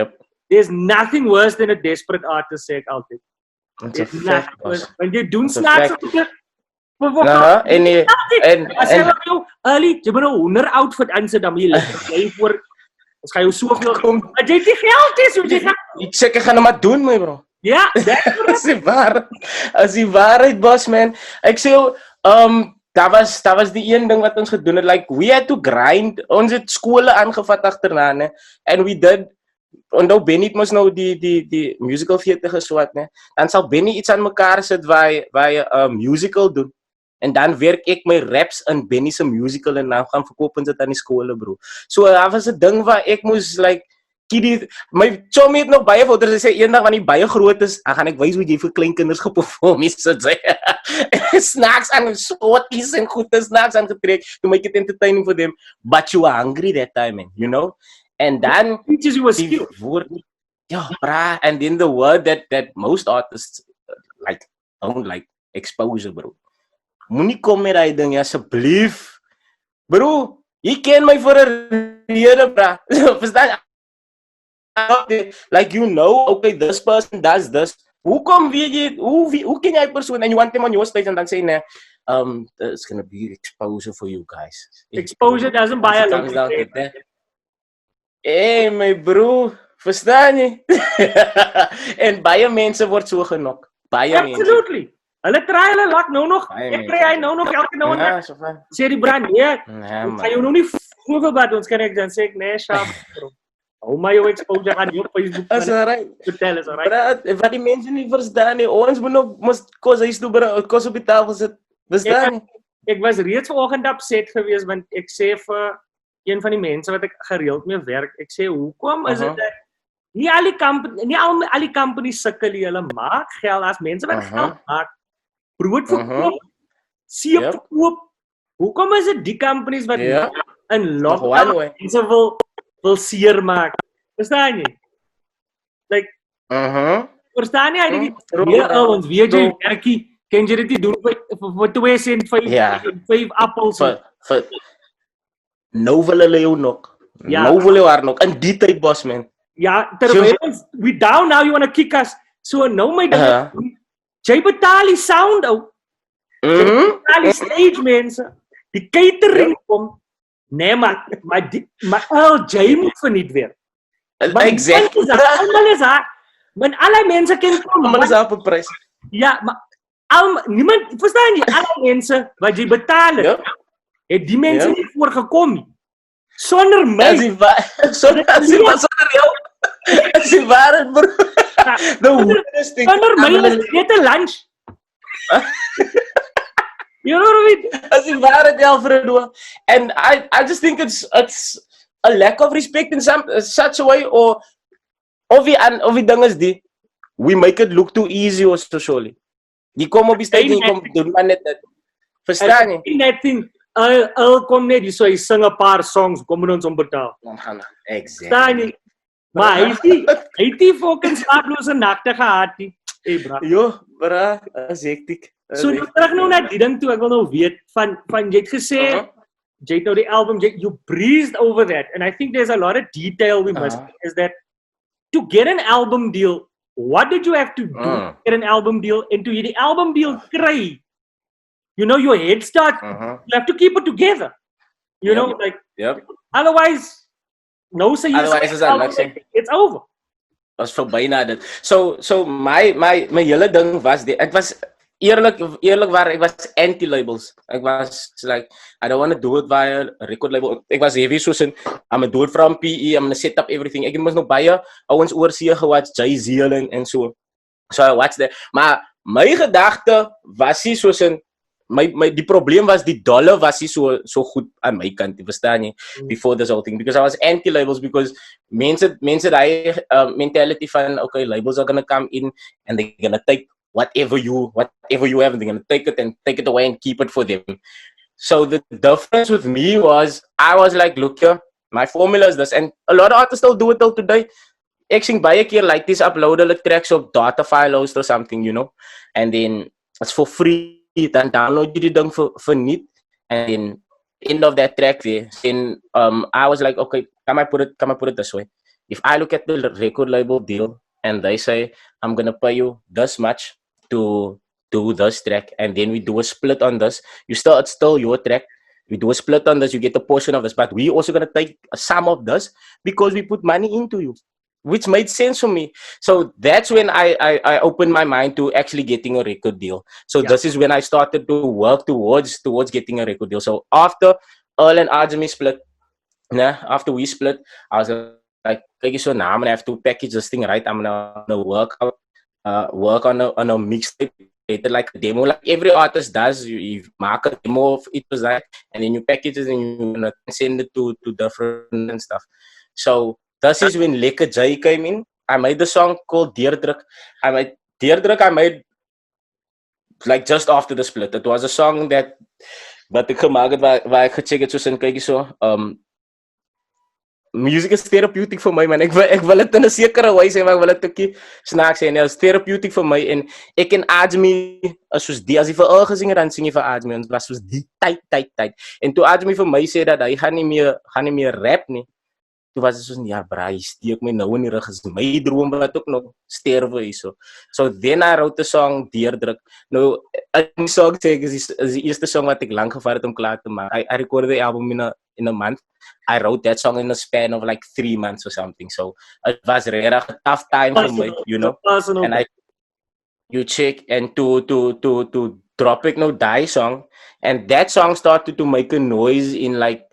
there's nothing worse than a desperate artist, sê ek altyd. It's a fact, boss. Want jy doen snaaks op dit. En as jy nou early, jy moet 'n honder outfit insit dan jy voor as jy soveel kom, as jy die geld is, jy gaan ek seker gaan hom maar doen my bro. Ja, dis waar. As die waarheid boss man. Ek sê dat was die een ding wat ons gedoen het, like we had to grind, ons het skole aangevat agterna, ne, and we did, onthou Benny het mos nou die musical theater geswat, ne, dan sal Benny iets aan mekaar sit waar jy musical doen, en dan werk ek my raps in Benny se musical en dan gaan verkoop en sit aan die skole, bro. So, dat was 'n ding waar ek moes, like, my chommy het nog baie foto's, hy sê eendag wanneer hy baie groot is, dan gaan ek wys hoe jy vir klein kinders geperform het, so sê, snacks aan soorties en goede snacks aangetrek, to make it entertaining for them, but you were hungry that time, man, you know, and then, teaches you a skill. Yeah, brah, and then the word that most artists, like, don't like exposure, bro. Moenie kom met daai ding, asseblief, bro, jy ken my vir 'n rede, brah, verstaan, like you know, okay, this person does this. Hoekom weet jy, hoe ken jy persoon and you want them on your stage and dan sê nee, it's gonna be exposure for you guys. Exposure doesn't buy a lot. Hey, my bro, verstaan jy? En baie mense word so genok. Baie mense. Absolutely. Hulle try hulle luck nou nog. Ek kry hy nou nog elke nou en dan. Sê die brand, nee. Gaan jou nou nie hoeveel wat ons kan ek dan sê ek nee, sharp. Hou my jou exposure aan jou Facebook. As alright. Vertel is alright. Brad, wat die mense nie verstaan nie, ons moet nog kos huis toe bring, kos op die tafel sit. Verstaan nie? Ek was reeds vanoggend upset geweest want ek sê vir een van die mense wat ek gereeld mee werk, ek sê hoekom is dit dat nie al die companies sukkel nie, hulle maak geld as mense wat geld maak, brood verkoop, seep verkoop. Hoekom is dit die companies wat in lockdown mense wil seer maak? Verstaan jy? Like, verstaan jy? Ons weet jy werkie, kan jy dit doen vir 2 cent, 5 appels? Nou wil hulle jou nog. Nou wil jy haar nog. In die tyd, boss, man. Ja, terwijl we down now, you wanna kick us. So, nou my ding, jy betaal die sound ook. Jy betaal die stage, mense. Die catering kom. Nee, maar jy moet verniet weer. Exactly. Allemaal is daar. Want alle mense kan kom. Allemaal is daar op 'n prys. Ja, maar niemand, verstaan jy, alle mense wat jy betaal het die mense nie voorgekom nie. Sonder my. Sonder jou. As jy waar, bro. Sonder my is net 'n lunch. You know what I mean? As jy waar, Alfred. And I just think it's a lack of respect in such a way, or die ding is die, we make it look too easy or so surely. Die kom op die stage en die kom doen maar net dit. Verstaan jy? Nothing. Kom net, so hy sing 'n paar songs, kom ons om betaal. Dan gaan exactly. Verstaan jy? Maar hy het die fucking slaaplose nagte gehad nie. Hey, bra. Jo, bra, as hektiek. So nou terug nou na die ding toe, ek wil nou weet van jy het gesê jy het nou die album, you breezed over that, and I think there's a lot of detail we must is that to get an album deal, what did you have to do to get an album deal, and to die album deal kry, you know, your head start, you have to keep it together, you know, like, otherwise, No, so Otherwise is dat niks. it's over. Was verby na dit. So my hele ding was ek was eerlikwaar ek was anti labels. Ek was like I don't want to do it via a record label. Ek was heavy soos in I'm gonna do it from PE, I'm gonna set up everything. Ek het mos nog baie ouens oorsee gewatch, Jay-Z en so. So I watched that. Maar my gedagte was nie soos in die probleem was die dollar was nie so goed aan my kant, jy verstaan nie, before this whole thing, because I was anti-labels, because mense daai mentality van, okay, labels are gonna come in and they're gonna take whatever you have, and they're gonna take it away and keep it for them. So the difference with me was, I was like, look here, my formula is this, and a lot of artists still do it till today. Ek sing baie keer like this, upload hulle tracks op data file host or something, you know, and then it's for free. Dan download you die ding for niet, and then end of that track there, then I was like, okay, can I put it this way? If I look at the record label deal and they say I'm gonna pay you this much to do this track, and then we do a split on this, it's still your track. We do a split on this, you get a portion of this, but we also gonna take some of this because we put money into you. Which made sense for me. So that's when I opened my mind to actually getting a record deal. So this is when I started to work towards getting a record deal. So after Earl and Adriaan split, after we split, I was like, okay, so now I'm gonna have to package this thing right. I'm gonna work on a mixtape, like a demo, like every artist does. You mark a demo of it was like, and then you package it and you send it to different and stuff. So this is when Lekker J came in. I made the song called Deerdruk. I made like just after the split. It was a song that ek gemaak het waar ek gecheck het soos in kykie so. Music is therapeutic vir my, man. Ek wil dit in 'n sekere wyse sê, maar ek wil dit ook snaaks sê. Nee, it's therapeutic vir my, en ek en Adriaan soos die as hy vir al gesing het, dan sing hy vir Adriaan. Dit was soos die tyd. En toe Adriaan vir my sê dat hy gaan nie meer rap nie. Toe was het so, ja, braai, steek my nou in die rug, is my droom wat ook nog sterwe is. So then I wrote the song Deerdruk. Nou, die song sê ek is die eerste song wat ek lang gevaar het om klaar te maak. I recorded the album in a month. I wrote that song in a span of like 3 months or something. So it was really a tough time for me, you know. And you check, and to drop it no die song, and that song started to make a noise in like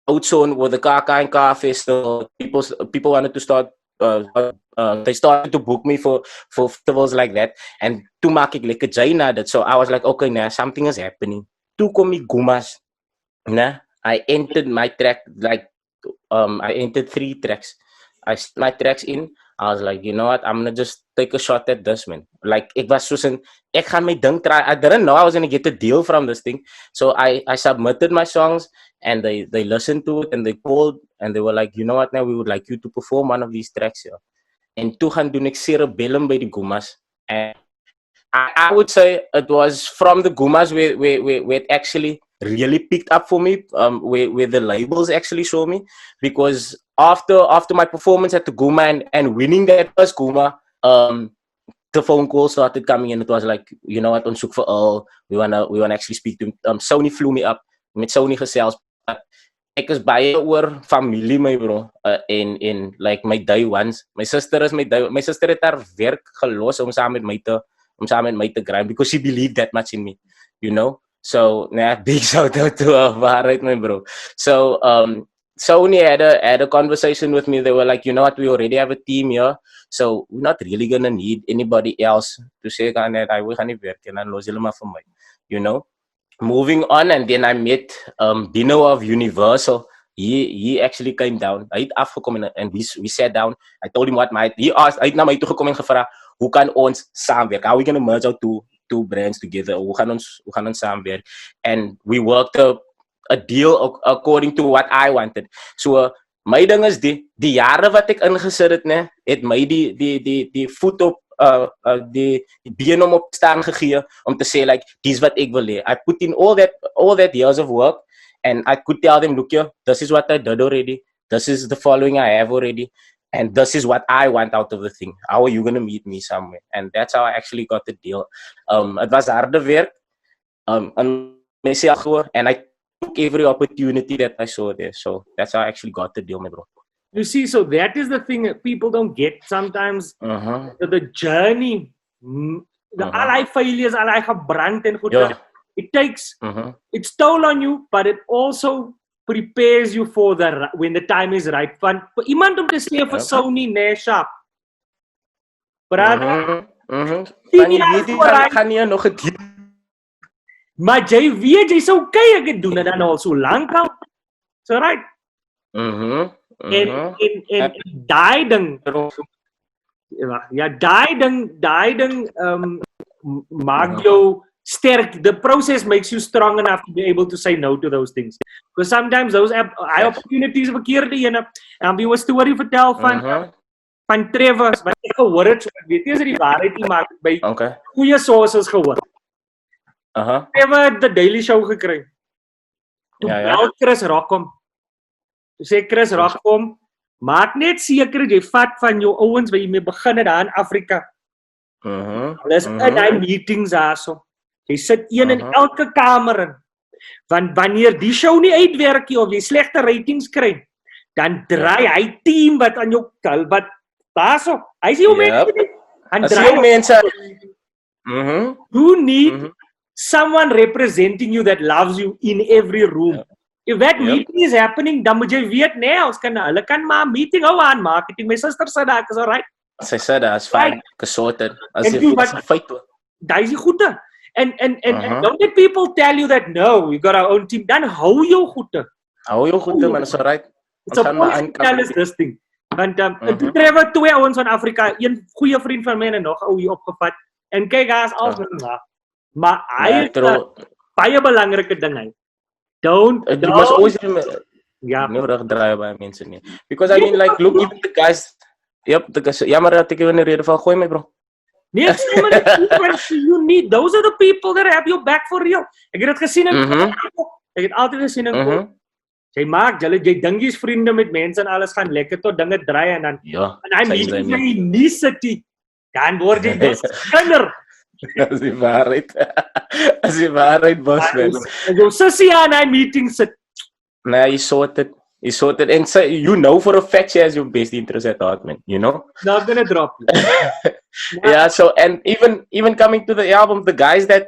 outzone with the KK and K festival. People wanted to start. They started to book me for festivals like that, and to maak ek Lekker J na dit. So I was like, okay, nah, something is happening. Toe kom die Gumas, nah. I entered my track like I entered 3 tracks. I set my tracks in. I was like, you know what? I'm gonna just take a shot at this, man. Like ek was soos in, ek gaan my ding try. I didn't know I was gonna get a deal from this thing. So I submitted my songs, and they listened to it, and they called, and they were like, you know what? Now we would like you to perform one of these tracks here. And toe gaan doen ek cerebellum by die Gumas. And I would say it was from the Gumas where it actually really picked up for me, where the labels actually saw me, because after my performance at the Guma and winning that first Guma, the phone call started coming in. It was like, you know what, ons soek vir Earl, we wanna actually speak to him. Sony flew me up, met Sony gesels, but ek is baie oor familie, my bro, in like my day ones. My sister het haar werk gelos om saam met my te grind, because she believed that much in me, you know. So, nah, big shout out to her, waarheid, my bro. So, Sony had a conversation with me. They were like, you know what, we already have a team here, so we're not really gonna need anybody else to say, we gaan nie werk, en dan los julle maar vir my, you know. Moving on, and then I met Dino of Universal. He actually came down. Hy het afgekom and we sat down. I told him what hy het na my toe gekom en gevra, hoe kan ons saamwerk? How are we gonna merge our two brands together? Hoe gaan ons saamwerk? And we worked a deal according to what I wanted. So my ding is die jare wat ek ingesit het, ne, het my die voet op die been om op staan gegee om te sê like, dis wat ek wil hê. I put in all that years of work, and I could tell them, look here, this is what I did already, this is the following I have already, and this is what I want out of the thing. How are you gonna meet me somewhere? And that's how I actually got the deal. It was harde werk, and myself, and I took every opportunity that I saw there. So that's how I actually got the deal, my bro. You see, so that is the thing that people don't get sometimes. The journey, the allerlei failures, allerlei gebrand en goed. Yeah. It takes, it's toll on you, but it also prepares you for when the time is right. Van iemand om te sê vir Sony nee sharp. Brother. Van jy weet jy gaan nie nog gedoen. Maar jy weet jy's okay ek het doen dit dan al so lank al. So right. En daai ding ja daai ding maak jou sterk. The process makes you strong enough to be able to say no to those things. Because sometimes those opportunities verkeerde ene en jy 'n storie vertel van Trevor wat ek gehoor het, so ek weet nie as dit die waarheid is maar by goeie sources gehoor. Trevor het the Daily Show gekry. Toe bel Chris Rock hom. Toe sê Chris Rock hom, maak net seker jy vat van jou ouens wat jy mee begin het daar in Afrika. Dis in daai meetings daarso. Jy sit een in elke kamer in. Want wanneer die show nie uitwerk nie of jy slegte ratings kry, dan draai hy team wat aan jou wat daarso. Hy sê jou mense, en draai mense. You need someone representing you that loves you in every room. If that meeting is happening, dan moet jy weet, nee, hulle kan maar meeting hou aan marketing. My sister sê dat is alright. Sy sê dat is fine, gesorted. As jy feit. Daai is die goeie. And don't let people tell you that no, we got our own team. Dan hou jou goede. Hou jou goede, man, is alright. Ons gaan maar aan this thing. Want toe Trevor 2 ouens van Afrika, een goeie vriend van my en nog ou hier opgevat. En kyk, hy is al maar hy het baie belangrike ding hy. Don't must always never draai by mense nie. Because I mean like look even the guys. Yep, maar dat ek in die rede van gooi my bro. Nee, you need those are the people that have your back for real. Ek het dit gesien ek het altyd gesien in jy maak jy dink jy's vriende met mense en alles gaan lekker tot dinge draai en dan en hy meet jy nie sit dan word jy dus kinder. As die waarheid boss man. En jou sussie aan hy meeting sit. Nee, he sorted and so you know for a fact she has your best interest at heart, man, you know? Not gonna drop you. Yeah, so and even coming to the album, the guys that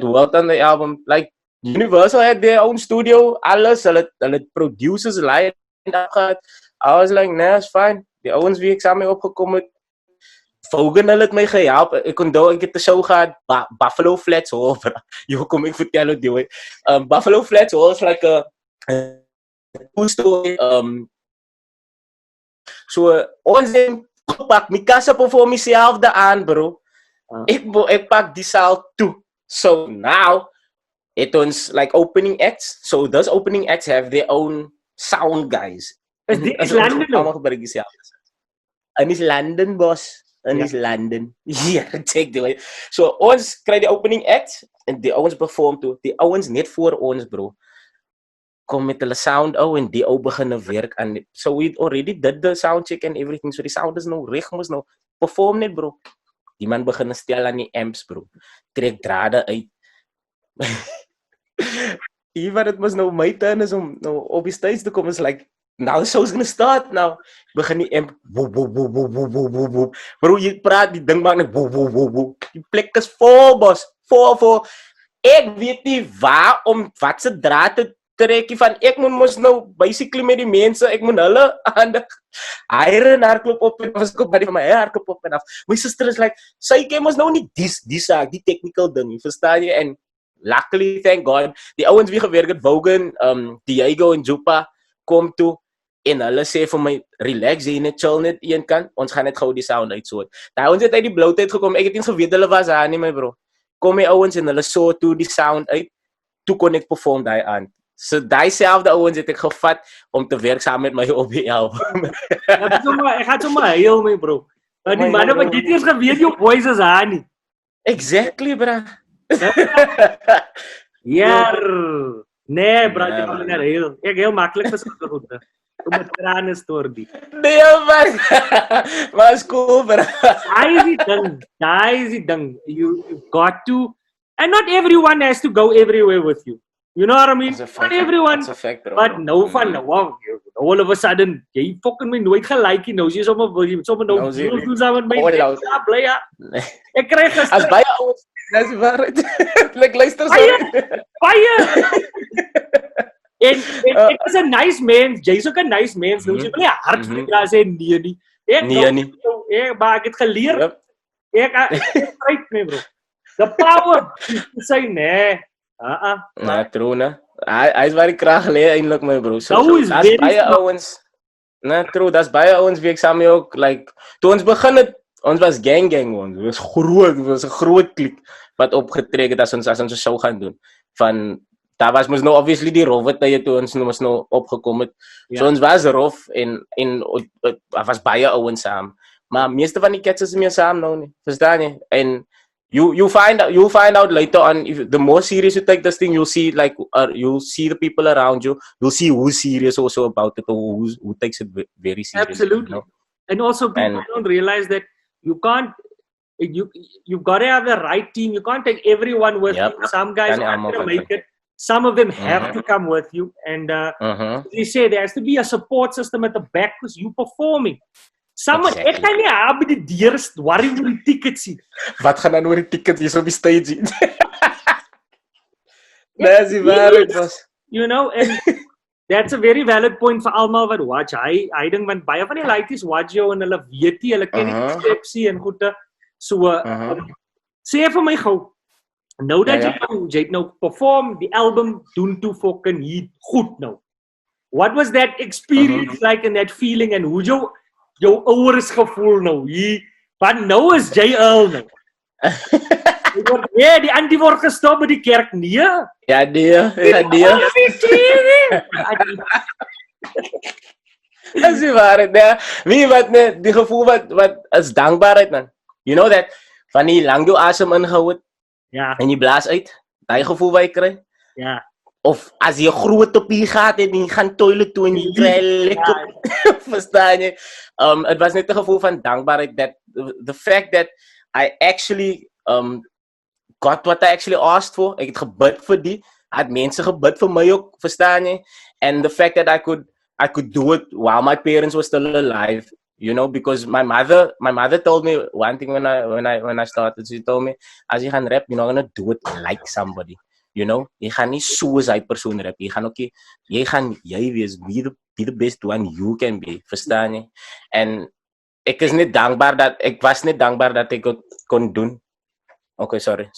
worked on the album, like Universal had their own studio, alles, hulle producers lined up. I was like, nah, it's fine. Die ouens wie ek saam mee opgekom het, Vogan hulle het my gehelp. Ek onthou ek het 'n show gehad, Buffalo Flats Hall. Jy kom ek vertel hoe dit. Buffalo Flats Hall is like a cool story. So ons pak my kassa perform myself daan, bro. Ek pak die saal toe. So now it ons like opening acts. So those opening acts have their own sound guys. Is London allemaal gebruik dieselfde. En is London boss. En is London. Ja, check die way. So ons kry die opening act en die ouens perform toe. Die ouens net voor ons, bro. Kom met hulle sound en die ou begin werk aan. So we already did the sound check and everything. So die sound is nou reg, mos nou perform net, bro. Die man begin stel aan die amps, bro. Trek drade uit. Even it was nou my turn is om nou op die stage te kom, is like now the show's gonna start now. Begin die amp. Bro, jy praat die ding maak net. Die plek is vol, boss. Vol. Ek weet nie wat se draad te trekkie van. Ek moet mos nou basically met die mense, ek moet hulle aan die hardloop op en was ek op by my hardloop op en af. My sister is like, sy ken mos nou nie die technical ding, verstaan jy? En luckily, thank God, die ouens wie gewerk het, Vogan, Diego en Jupa, kom toe. En hulle sê vir my, relax, jy net chill net een kant, ons gaan net gou die sound uitsoort. Die ouens het uit die blauwtyd gekom, ek het nie geweet hulle was daar nie, my bro. Kom die ouens en hulle soort toe die sound uit, toe kon ek perform die aan. So die selfde ouens het ek gevat om te werk saam met my op die album. Ek gaat sommer heel, my bro. Maar die manne wat dit eers geweet, jou boys is daar nie. Exactly, bro. Nee, bro, jy kan nie heel. Ek heel makkelijk verskil goed. Om het trane stoor die. Nee, man. Maar is cool, bro. Daai is die ding. You've got to, and not everyone has to go everywhere with you. You know what I mean? That's a fact. Not everyone. That's a fact, bro. But no van, wow. All of a sudden, jy fucking my nooit gelyk nie. Nou is jy sommer nou deals doen saam met my. Ja, bly ja. Ek kry gister as baie ouens, dis waarheid. Like luister baie. En ek is 'n nice man. Jy's ook 'n nice man. Nou jy wil nie hard vra sê nee nie. Ek maar ek het geleer. Ek kyk nee bro. The power sê nee. Ja, true, né? Hy is baie krag lê eintlik my bro. So das baie ouens. Nee, true, das baie ouens wie ek saam ook like toe ons begin het, ons was gang ons. Ons was 'n groot klik wat opgetrek het as ons so show gaan doen. Van daar was nou obviously die rowwe tye toe ons nou opgekom het. So ons was rof en was baie ouens saam. Maar meeste van die kids is meer saam nou nie. Verstaan jy? En you'll find out later on if the more serious you take this thing, you'll see like you'll see the people around you. You'll see who's serious also about it or who takes it very seriously. Absolutely. You know? And also people don't realize that you can't. You've got to have the right team. You can't take everyone with you. Some guys aren't going to make it. Some of them have to come with you. And as you say, there has to be a support system at the back because you're performing. Someone, ek kan nie aan by die deur worry oor die tickets nie. Wat gaan dan oor die tickets hier op die stage? Dis valid was. You know, and that's a very valid point vir almal wat watch. Hy ding want baie van die ladies watch jou en hulle weet nie, hulle ken die konsepsie en goeie. So sê vir my gou. Nou dat jy nou perform, die album doen toe fucking hier goed nou. What was that experience like and that feeling and hoe jou ouers gevoel nou hier, want nou is jy al nou. Die antie word gestop by die kerk, nee? Ja, nee. Dis die waarheid, nee. Wie wat nee, die gevoel wat is dankbaarheid man. You know that, van die lang jou asem ingehou het, en jy blaas uit, die gevoel wat jy kry. Ja. Of as jy 'n groot topie gehad het en jy gaan toilet toe en jy kry lekker. Verstaan jy? It was net 'n gevoel van dankbaarheid that the fact that I actually got what I actually asked for. Ek het gebid vir die. Het mense gebid vir my ook, verstaan jy? And the fact that I could do it while my parents were still alive, you know, because my mother told me one thing when I started. She told me, as jy gaan rap, you're not gonna do it like somebody. You know, jy gaan nie soos hy persoon rap. Jy gaan jy wees be the best one you can be. Verstaan jy? En ek was net dankbaar dat ek het kon doen. Okay, sorry.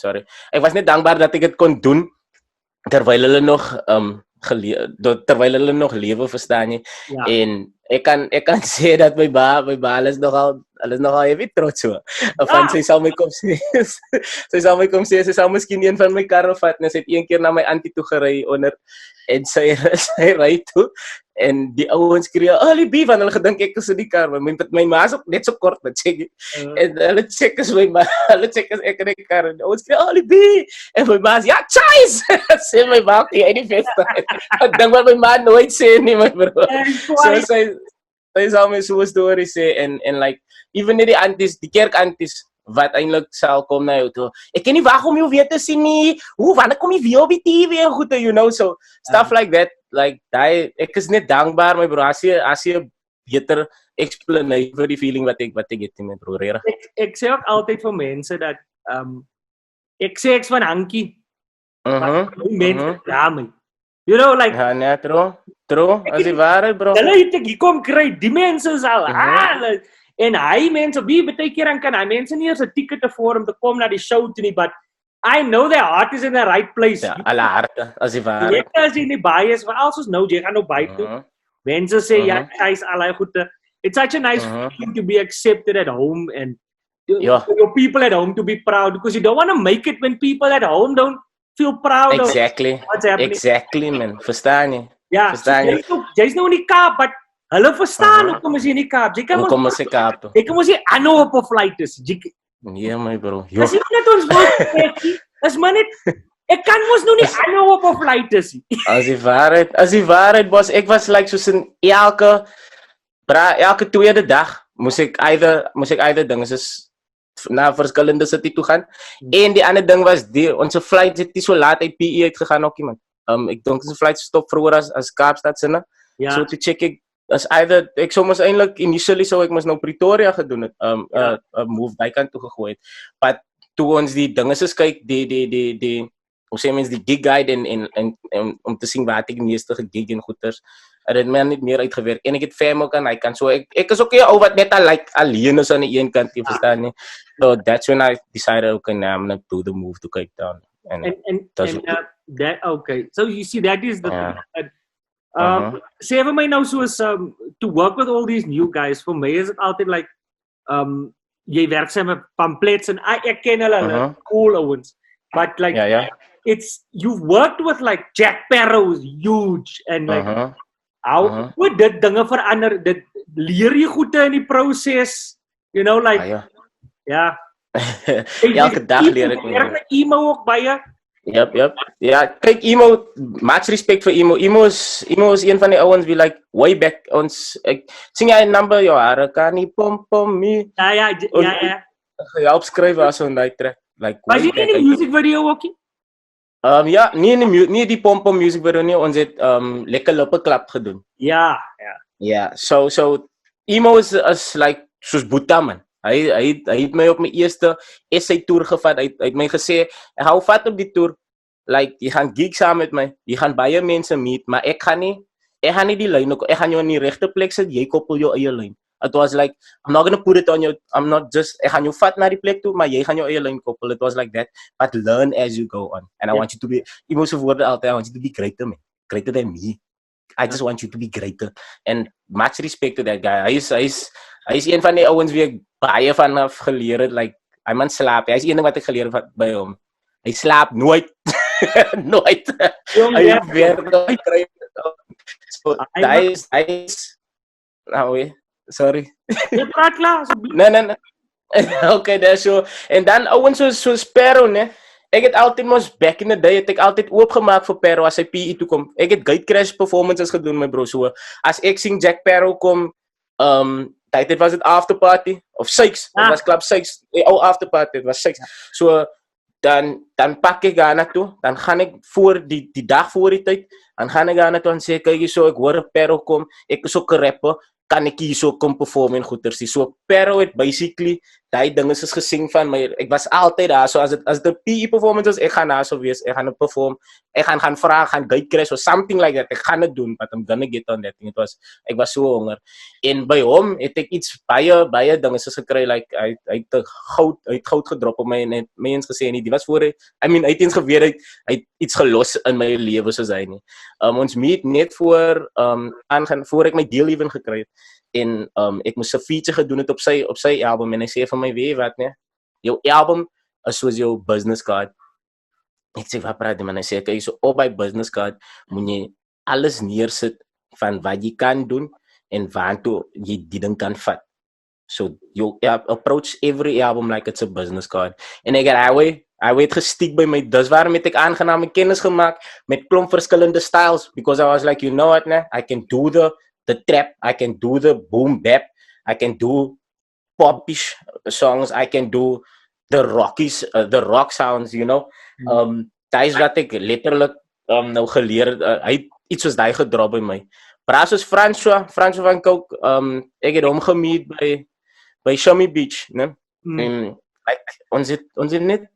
Ek was net dankbaar dat ek dit kon doen terwyl hulle nog lewe, verstaan jy? Ja. En ek kan sê dat my ba is nogal heavy trots so. Van sy sal my kom sê. Sy sal miskien een van my karre vat en sy het een keer na my auntie toe gery onder en sy ry toe en die ouens skree, "Ali B," want hulle gedink ek is in die kar, maar my ma is ook net so kort met check. En hulle check as ek in die kar en ouens skree, "Ali B," en my ma sê, "Ja, choice." Sê my ma, "Jy die beste." Ek dink wat my ma nooit sê nie, my bro. So sy sal my so 'n storie sê en like even net die aunties, die kerk aunties wat eintlik sal kom na jou toe. Ek ken nie wag om jou weer te sien nie. Wanneer kom jy weer op die TV en goed, you know, so stuff like that. Like ek is net dankbaar my bro. As jy 'n beter explanation vir die feeling wat ek het my bro. Ek sê ook altyd vir mense dat ek sê ek's van hankie. Mense daarmee. You know, like ja, nee, true. As die waarheid bro. Hulle het ek kom kry, die mense is al en hy mense wie baie keer dan kan hy mense nie eens 'n ticket te vir om te kom na die show toe nie, but I know their heart is in the right place. Ja, alle harte, as die waarheid. Jy kan sien die bias, maar alsoos nou jy gaan nou by toe. Mense sê ja, hy's al goeie. It's such a nice feeling to be accepted at home and your people at home to be proud because you don't want to make it when people at home don't feel proud of what's happening. Exactly, man. Verstaan jy? Ja, jy's nou in die Kaap, but hulle verstaan hoekom is jy in die Kaap. Jy kan mos nie aanhou op 'n flight is. Nee, my bro. Dis nie net ons wil. Dis maar net ek kan mos nou nie aanhou op 'n flight is nie. As die waarheid was, ek was like soos in elke tweede dag moes ek either dinge soos na verskillende city toe gaan. En die ander ding was ons flight het nie so laat uit PE uitgegaan ook iemand. ek dink die flight stop vroeër as Kaapstad sinne. Ja. So toe check ek as either ek soms eintlik initially sou ek mos nou Pretoria gedoen het, move bykant toe gegooi het. But toe ons die dinge se kyk, die hoe sê mens die gig guide en om te sien wat ek meeste gegig en goeters. En dit man net meer uitgewerk en ek het family kan hy kan so ek is ook 'n ou wat net alleen is aan die een kant, jy verstaan nie. So that's when I decided okay, now I'm gonna do the move to Cape Town. And that okay. So you see that is the thing that sê vir my nou soos to work with all these new guys, for me is it altyd like jy werk saam met pamphlets en ek ken hulle cool ouens. But like it's you've worked with like Jack Sparrow's huge and like how would dit dinge verander? Dit leer jy goede in die proses, you know, like elke dag leer ek meer. Werk emo ook baie. Yep. Ja, kyk emo, much respect vir emo. Emo is een van die ouens wie like way back ons ek sing jy 'n number jou hare kan nie pom me. Ja. Help skryf as on daai track. Like was jy in die music video ook nie? Ja, nie die pom music video nie, ons het lekker lippe klap gedoen. Ja. Ja, so emo is like soos Boeta man. Hy het my op my eerste essay tour gevat. Hy het my gesê, ek hou vat op die tour. Like jy gaan gig saam met my. Jy gaan baie mense meet, maar ek gaan nie die lyn ook. Ek gaan jou in die regte plek sit. Jy koppel jou eie lyn. It was like I'm not going to put it on you. I'm not just ek gaan jou vat na die plek toe, maar jy gaan jou eie lyn koppel. It was like that. But learn as you go on. And I want you to be emo se woorde altyd. I want you to be greater man. Greater than me. I just want you to be greater. And much respect to that guy. Hy is een van die ouens wie ek baie vanaf geleer het, like, hy man slaap. Hy is een ding wat ek geleer het by hom. Hy slaap nooit. Nooit. Hy werk nooit. So, hy is sorry. Jy praat klaar, asseblief. Nee. Okay, that's so. En dan ouens so Sparrow, ne? Ek het altyd mos back in the day het ek altyd oopgemaak vir Sparrow as hy PE toe kom. Ek het Gate Crash performances gedoen my bro, so as ek sing Jack Sparrow kom, dit was het after party of Sykes, dit was Club Sykes, after party, dit was Sykes. So dan pak ek gaan na toe, dan gaan ek voor die dag voor die tyd, dan gaan ek gaan na toe en sê kyk so ek hoor Sparrow kom, ek is ook 'n rapper, kan ek hier so kom perform en goeters. So Sparrow het basically daai dinge is gesing van my. Ek was altyd daar, so as dit 'n PE performance is, ek gaan daar so wees, ek gaan op perform, ek gaan vra, gaan Gate Crash or something like that. Ek gaan dit doen, but I'm gonna get on that thing. Ek was so honger. En by hom het ek iets baie dinge soos gekry, like hy het goud gedrop op my en het my eens gesê nie, die was voor hy het eens geweet hy het iets gelos in my lewe soos hy nie. Ons meet net voor voor ek my deal even gekry het. En ek moes 'n feature gedoen het op sy album en hy sê vir my, weet wat nee, jou album is soos jou business card. Ek sê wat praat jy man, hy sê kyk so op by business card moet jy alles neersit van wat jy kan doen en waartoe jy die ding kan vat. So you approach every album like it's a business card. En ek het gestiek by my, dis waarom het ek aangename kennis gemaak met klomp verskillende styles, because I was like, you know what, nee, I can do the trap, I can do the boom bap, I can do popish songs, I can do the rockies, the rock sounds, you know. Daai is wat ek letterlik nou geleer, hy iets soos daai gedrop by my. Maar soos François van Cook, ek het hom gemeet by Shami Beach, né? En like ons het net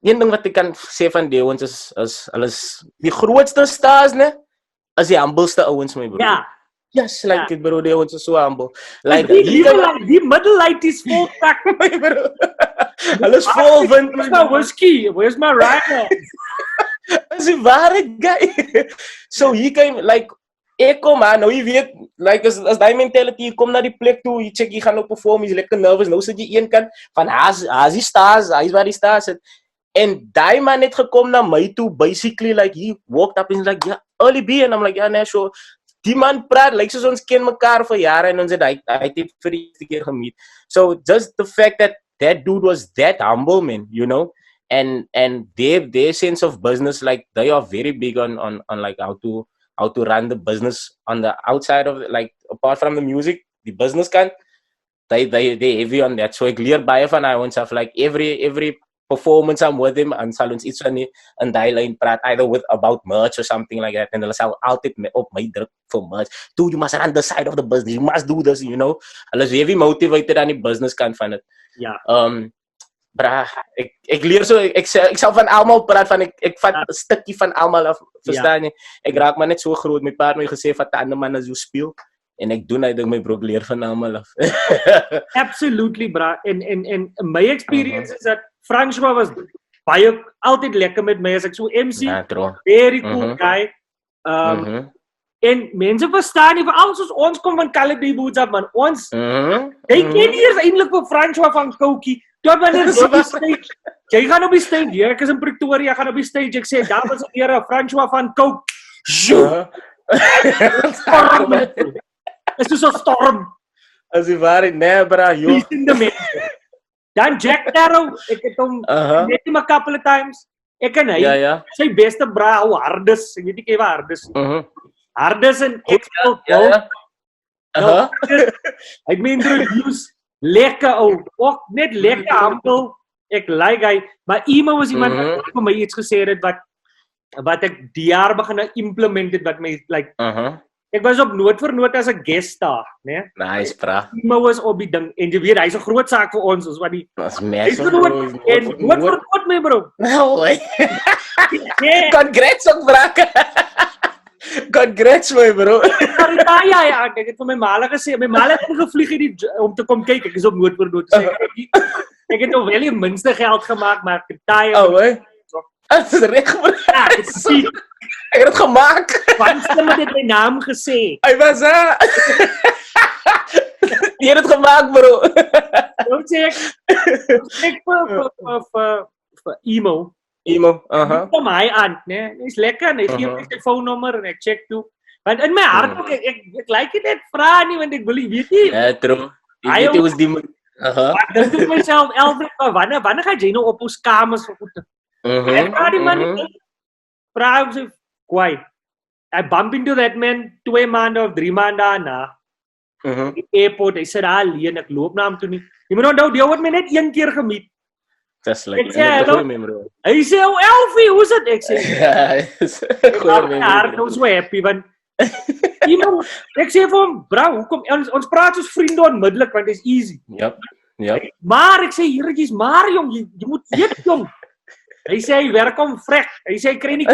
een ding wat ek kan sê van die ouens is alles die grootste stars, né? Is die humbleste ouens my bro. Ja. Yes, like it bro, die ouens is so humble. Like die middle-light is vol tak my bro. Alles vol wind. Where's my whiskey? Where's my rifle? Is die ware guy. So hier kan like ek kom aan, nou jy weet, like as die mentality, jy kom na die plek toe, jy check, jy gaan nou perform, jy is lekker nervous, nou sit jy een kant van as die stars, hy is waar die stars het. En die man het gekom na my toe, basically, like, he walked up and he's like, yeah, early B, and I'm like, yeah, nee, so, die man praat, like, soos ons ken mekaar vir jare, en ons het het vir die eerste keer gemeet. So, just the fact that dude was that humble, man, you know, and their sense of business, like, they are very big on like, how to run the business on the outside of it, like, apart from the music, the business kant, they heavy on that. So, ek leer baie van hy, ons af, like, every performance I'm with him and sal ons iets van in die lyn praat either with about merch or something like that and hulle sal altyd op my druk vir merch. Dude, you must run the side of the business. You must do this, you know. Hulle is heavy motivated aan die business kant van dit. Ja. Bra, ek leer so ek sal van almal praat van ek vat 'n stukkie van almal af, verstaan jy? Ek raak maar net so groot. My pa het my gesê vat 'n ander man as jy speel en ek doen dink my bro ek leer van almal af. Absolutely, bra. En my experience is that François was baie altyd lekker met my as ek so MC. Very cool guy. En mense verstaan nie veral soos ons kom van Calais Boots af man. Ons jy ken eers eintlik vir François van Koukie. Tot wanneer jy gaan op die stage, ek is in Pretoria, gaan op die stage, ek sê, dames en here, François van Coke. Storm. Is soos 'n storm. As jy waar nee, bra, joh. Dan Jack Darrow, ek het hom net hom 'n couple of times. Ek en hy, sy beste bra, hoe Hardes, ek weet nie wat Hardes. Hardes en ek hy het my introduce. Lekker ou, ook net lekker humble. Ek like hy, maar Emo was iemand wat vir my iets gesê het wat ek die jaar begin implement het wat my like. Ek was op nood vir nood as 'n guest star, né? Nice, bra. Emo was op die ding en jy weet hy's 'n groot saak vir ons, soos wat die Dis massive. En nood vir nood my bro. No way. Congrats ook bra. Congrats my bro. Ja, ek het vir my ma gesê, my ma het ingevlieg om te kom kyk. Ek is op nood vir nood. Ek het nog wel die minste geld gemaak, maar ek taai. Dit is reg bro. Ek het dit gemaak. Want hulle het my naam gesê. Hy was jy het dit gemaak bro. Wat sê ek vir Emo. Kom hy aan, né? Hy's lekker, hy gee my sy foonnommer en ek check toe. Want in my hart ek like dit net vra nie want ek wil weet nie. Ja, true. Ek weet was die Ek dink myself Alfred, wanneer gaan jy nou op ons kamers vir goed? Ek vra die man vra hom so kwai. I bump into that man 2 maande of 3 maande daarna. Die airport, hy sit daar alleen, ek loop na hom toe nie. Jy moet onthou, jy het my net 1 keer gemeet. Just like goeie memory. Hy sê, "Oh Elfie, hoe's dit?" Ek sê, goeie memory. Ek was so happy want iemand ek sê vir hom, "Bro, hoekom ons praat soos vriende onmiddellik want it's easy." Yep. Maar ek sê, "Here, jy's maar jong, jy moet weet jong." Hy sê hy werk om vrek. Hy sê hy kry nie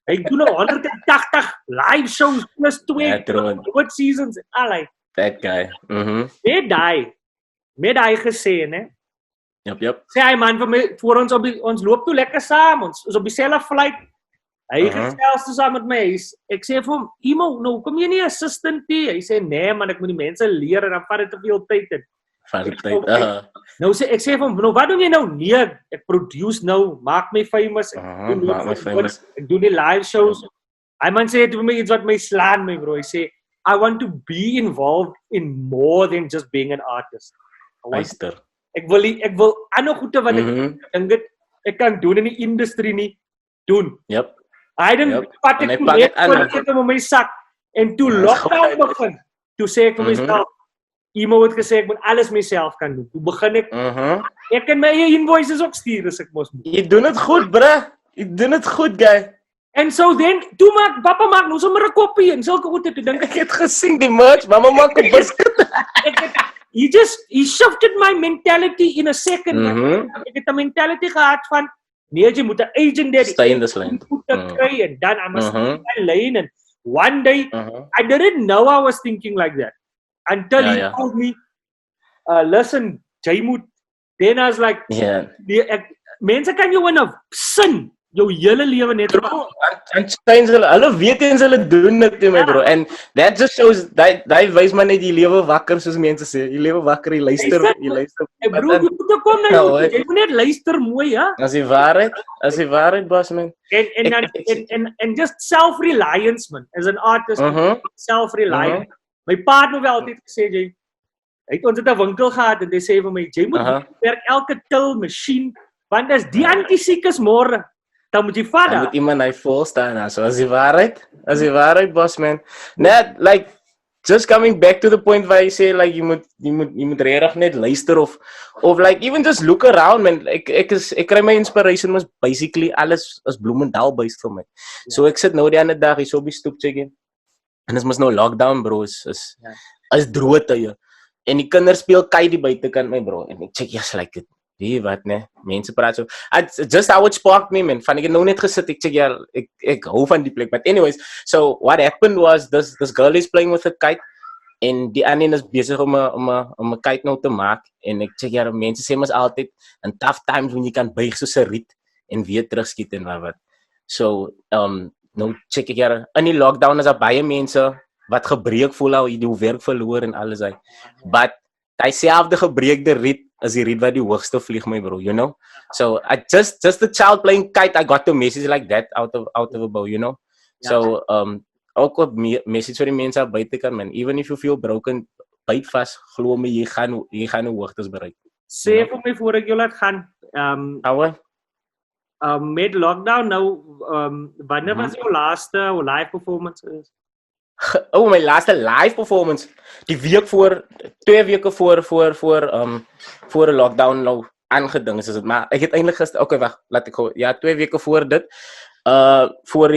hy doen nou 180 live shows plus 2 good seasons allei. That guy. Met hy gesê, né? Yep. Sê hy man vir my voor ons loop toe lekker saam, ons is op dieselfde flight. Hy gesels toe saam met my. Ek sê vir hom, "Emo, nou kom jy nie assistant nie?" Hy sê, "Nee man, ek moet die mense leer en dan vat dit te veel tyd in." Nou sê ek sê vir hom, "Nou wat doen jy nou?" "Nee, ek produce nou, maak my famous." Ek doen die live shows. Hy man sê vir my iets wat my slaan my bro. Hy sê, "I want to be involved in more than just being an artist." Ek wil ander goede wat ek dink ek kan doen in die industrie nie doen. Hy dink vat ek net om my sak en toe lockdown begin. Toe sê ek vir myself, Emo het gesê ek moet alles myself kan doen. Toe begin ek kan my eie invoices ook stuur as ek mos moet. Jy doen dit goed, bro. Jy doen dit goed, guy. En so then, toe papa maak nou sommer 'n koppie en sulke goede toe dink ek het gesien die merch, mamma maak 'n biscuit. He shifted my mentality in a second. Ek het 'n mentality gehad van nee, jy moet 'n agent hê. Stay in this lane. En dan I must stay in my lane. And one day, I didn't know I was thinking like that. Until he told me, listen, jy moet. Then I was like, mense kan jou in 'n sin jou hele lewe net en hulle weet eens hulle doen dit my bro. And that just shows that wys maar net die lewe wakker soos mense sê. Die lewe wakker, jy luister. Bro, jy moet kom na jou. Jy moet net luister mooi, ja. As die waarheid, boss man. And just self-reliance man. As an artist, self-reliance. My pa het wel altyd gesê ons het 'n winkel gehad en hy sê vir my, jy moet werk elke til masjien want as die antisiek is môre dan moet jy vat. Dan moet iemand hy vol staan, so as die waarheid, boss man. Net like just coming back to the point waar jy sê like jy moet regtig net luister of like even just look around man. Ek kry my inspiration was basically alles as Bloemendal based vir my. So ek sit nou die ander dag hier so op die stoep check-in. En dit mos nou lockdown bro is droë tye. En die kinders speel kite die buitekant my bro en ek check yes like it. Wie wat nee, mense praat so. Just how it sparked me man. Van ek het nou net gesit ek check ja ek hou van die plek. But anyways, so what happened was this girl is playing with a kite en die ander is besig om 'n kite nou te maak en ek check ja mense sê mos altyd in tough times when jy kan buig soos 'n riet en weer terugskiet en wat. So nou check ek ja in die lockdown is daar baie mense wat gebreek voel al die werk verloor en alles hy. But hy selfde gebreekte riet as die riet wat die hoogste vlieg my bro, you know. So I just the child playing kite I got a message like that out of a bow, you know. So ook 'n message vir die mense daar buite kan man. Even if you feel broken, byt vas, glo my jy gaan nou hoogtes bereik. Sê vir my voor ek jou laat gaan. Met lockdown nou wanneer was jou laaste live performance? Oh, my laaste live performance. Die week voor 2 weke voor 'n lockdown nou aangeding is dit. Maar ek het eintlik gister okay wag, laat ek gou. Ja, 2 weke voor dit. Voor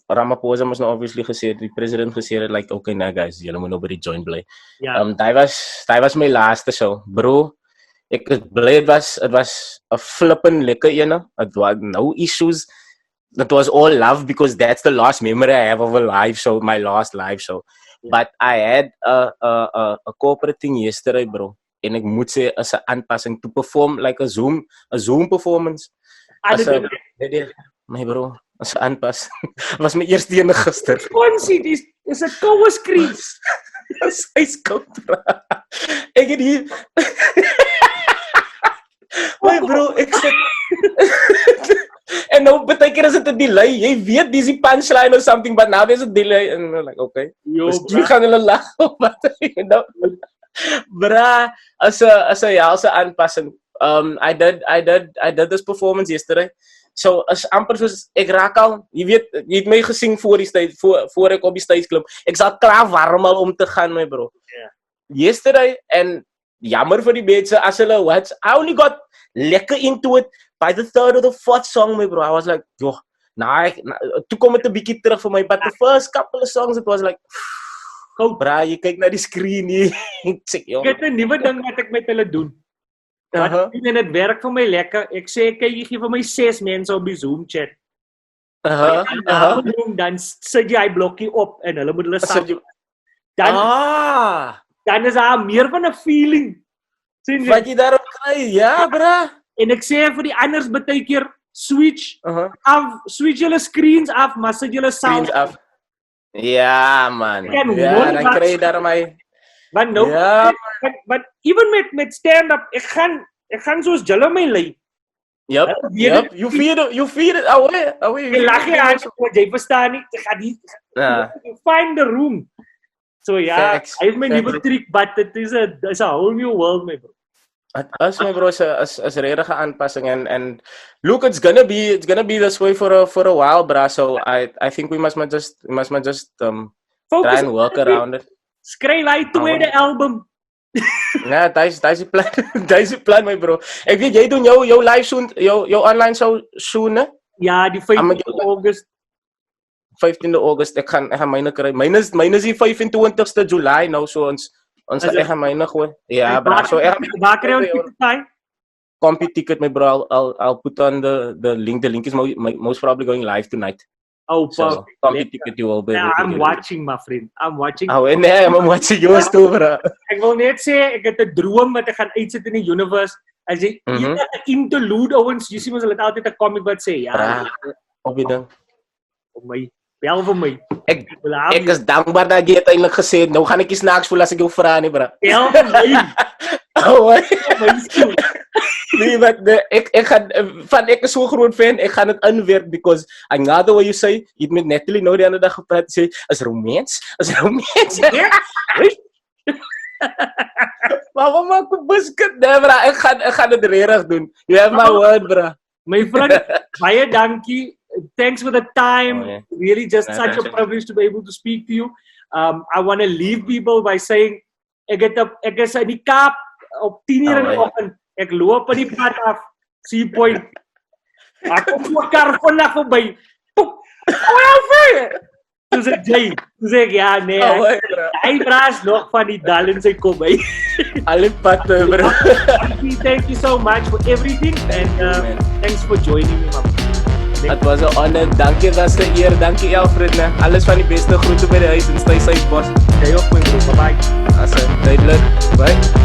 Ramaphosa mos nou obviously gesê, die president gesê het like okay nou guys, julle moet nou by die joint bly. Daai was my laaste show. Bro, ek is bly dit was 'n flippin lekker ene. It was no issues. That was all love because that's the last memory I have of a live show, my last live show. But I had a corporate thing yesterday, bro. En ek moet sê as 'n aanpassing to perform like a Zoom performance. My bro, as 'n aanpas. Was my eerste een gister. Konsie, dis 'n koue skree. Hy's koud. Ek het hier my bro, ek sê en nou baie keer is dit 'n delay. Jy weet dis die punchline or something, but now there's a delay and I'm like okay. Jy gaan hulle lag of wat you know. Bra, as 'n aanpassing. I did this performance yesterday. So as amper soos ek raak al, jy weet, jy het my gesien voor die stage voor ek op die stage klim. Ek sal klaar warm al om te gaan my bro. Yesterday and jammer vir die mense as hulle I only got lekker into it by the third or the fourth song my bro. I was like, "Joh, toe kom dit 'n bietjie terug vir my, but the first couple of songs it was like, "Gou bra, jy kyk na die skerm nie." Ek het 'n nuwe ding wat ek met hulle doen. En dit werk vir my lekker. Ek sê kyk jy gee vir my 6 mense op die Zoom chat. Dan sit jy blokkie op en hulle moet hulle saam. Dan is daar meer van 'n feeling. Sien jy? Wat jy daarop kry? Ja, bra. En ek sê vir die anders baie keer switch julle screens af, maar sit julle sound af. Ja, man. Ja, dan kry jy daarmee. Maar nou, but even met stand-up, ek gaan soos julle my lei. Yep. You feel it away. Jy lag jy aan, jy verstaan nie, ek gaan nie. Find the room. So ja, I have my nuwe trick, but it's a whole new world, my bro. As my bro, as regtige aanpassing and look, it's gonna be this way for a while, bro. So I think we must just try and work around it. Skryf hy tweede album. Ja, daai plan. Daai plan my bro. Ek weet jy doen jou live soon, jou online show soon, né? Ja, die 15de August. 15de August ek gaan myne kry. Myne is die 25ste July nou so ons ek gaan myne gooi. Ja, bro. So waar kry ons ticket? Compy ticket my bro. I'll put on the link. The link is most probably going live tonight. Oh, so, compy ticket you will be. I'm watching, my friend. I'm watching. Oh, nee, I'm watching yours too, bro. Ek wil net sê ek het 'n droom wat ek gaan uitsit in die universe. As jy enige interlude ouens, jy sien ons het altyd 'n comic wat sê, ja. Op die ding. Op my bel vir my. Ek is dankbaar dat jy uiteindelik gesê het, nou gaan ek nie snaaks voel as ek jou vra nie, bro. Bel vir my. Oh, nee, but ek is so groot fan, ek gaan dit inwerk because another way you say, jy het met Natalie nou die ander dag gepraat sê, is romance? Maar wat maak ek buskit? Nee, bro, ek gaan dit regtig doen. You have my word, bro. My friend, baie dankie. Thanks for the time. Really just such a privilege to be able to speak to you. I want to leave people by saying, ek is in die Kaap op 10 uur in die oggend. Ek loop op die pad af, Sea Point. Ek kom so 'n kar vanaf verby. Alfred! Toen zei ik, ja, nee. Hij braast nog van die dal in zijn kop. Alle patten, bro. Thank you so much for everything. And thanks for joining me, man. Het was een honor. Dank je, dat is een eer. Dank je, Alfred. Ne? Alles van die beste. Groeten bij de huis en stay safe, boss. Jij ook, mijn bro. Bye-bye. Duidelijk. Bye.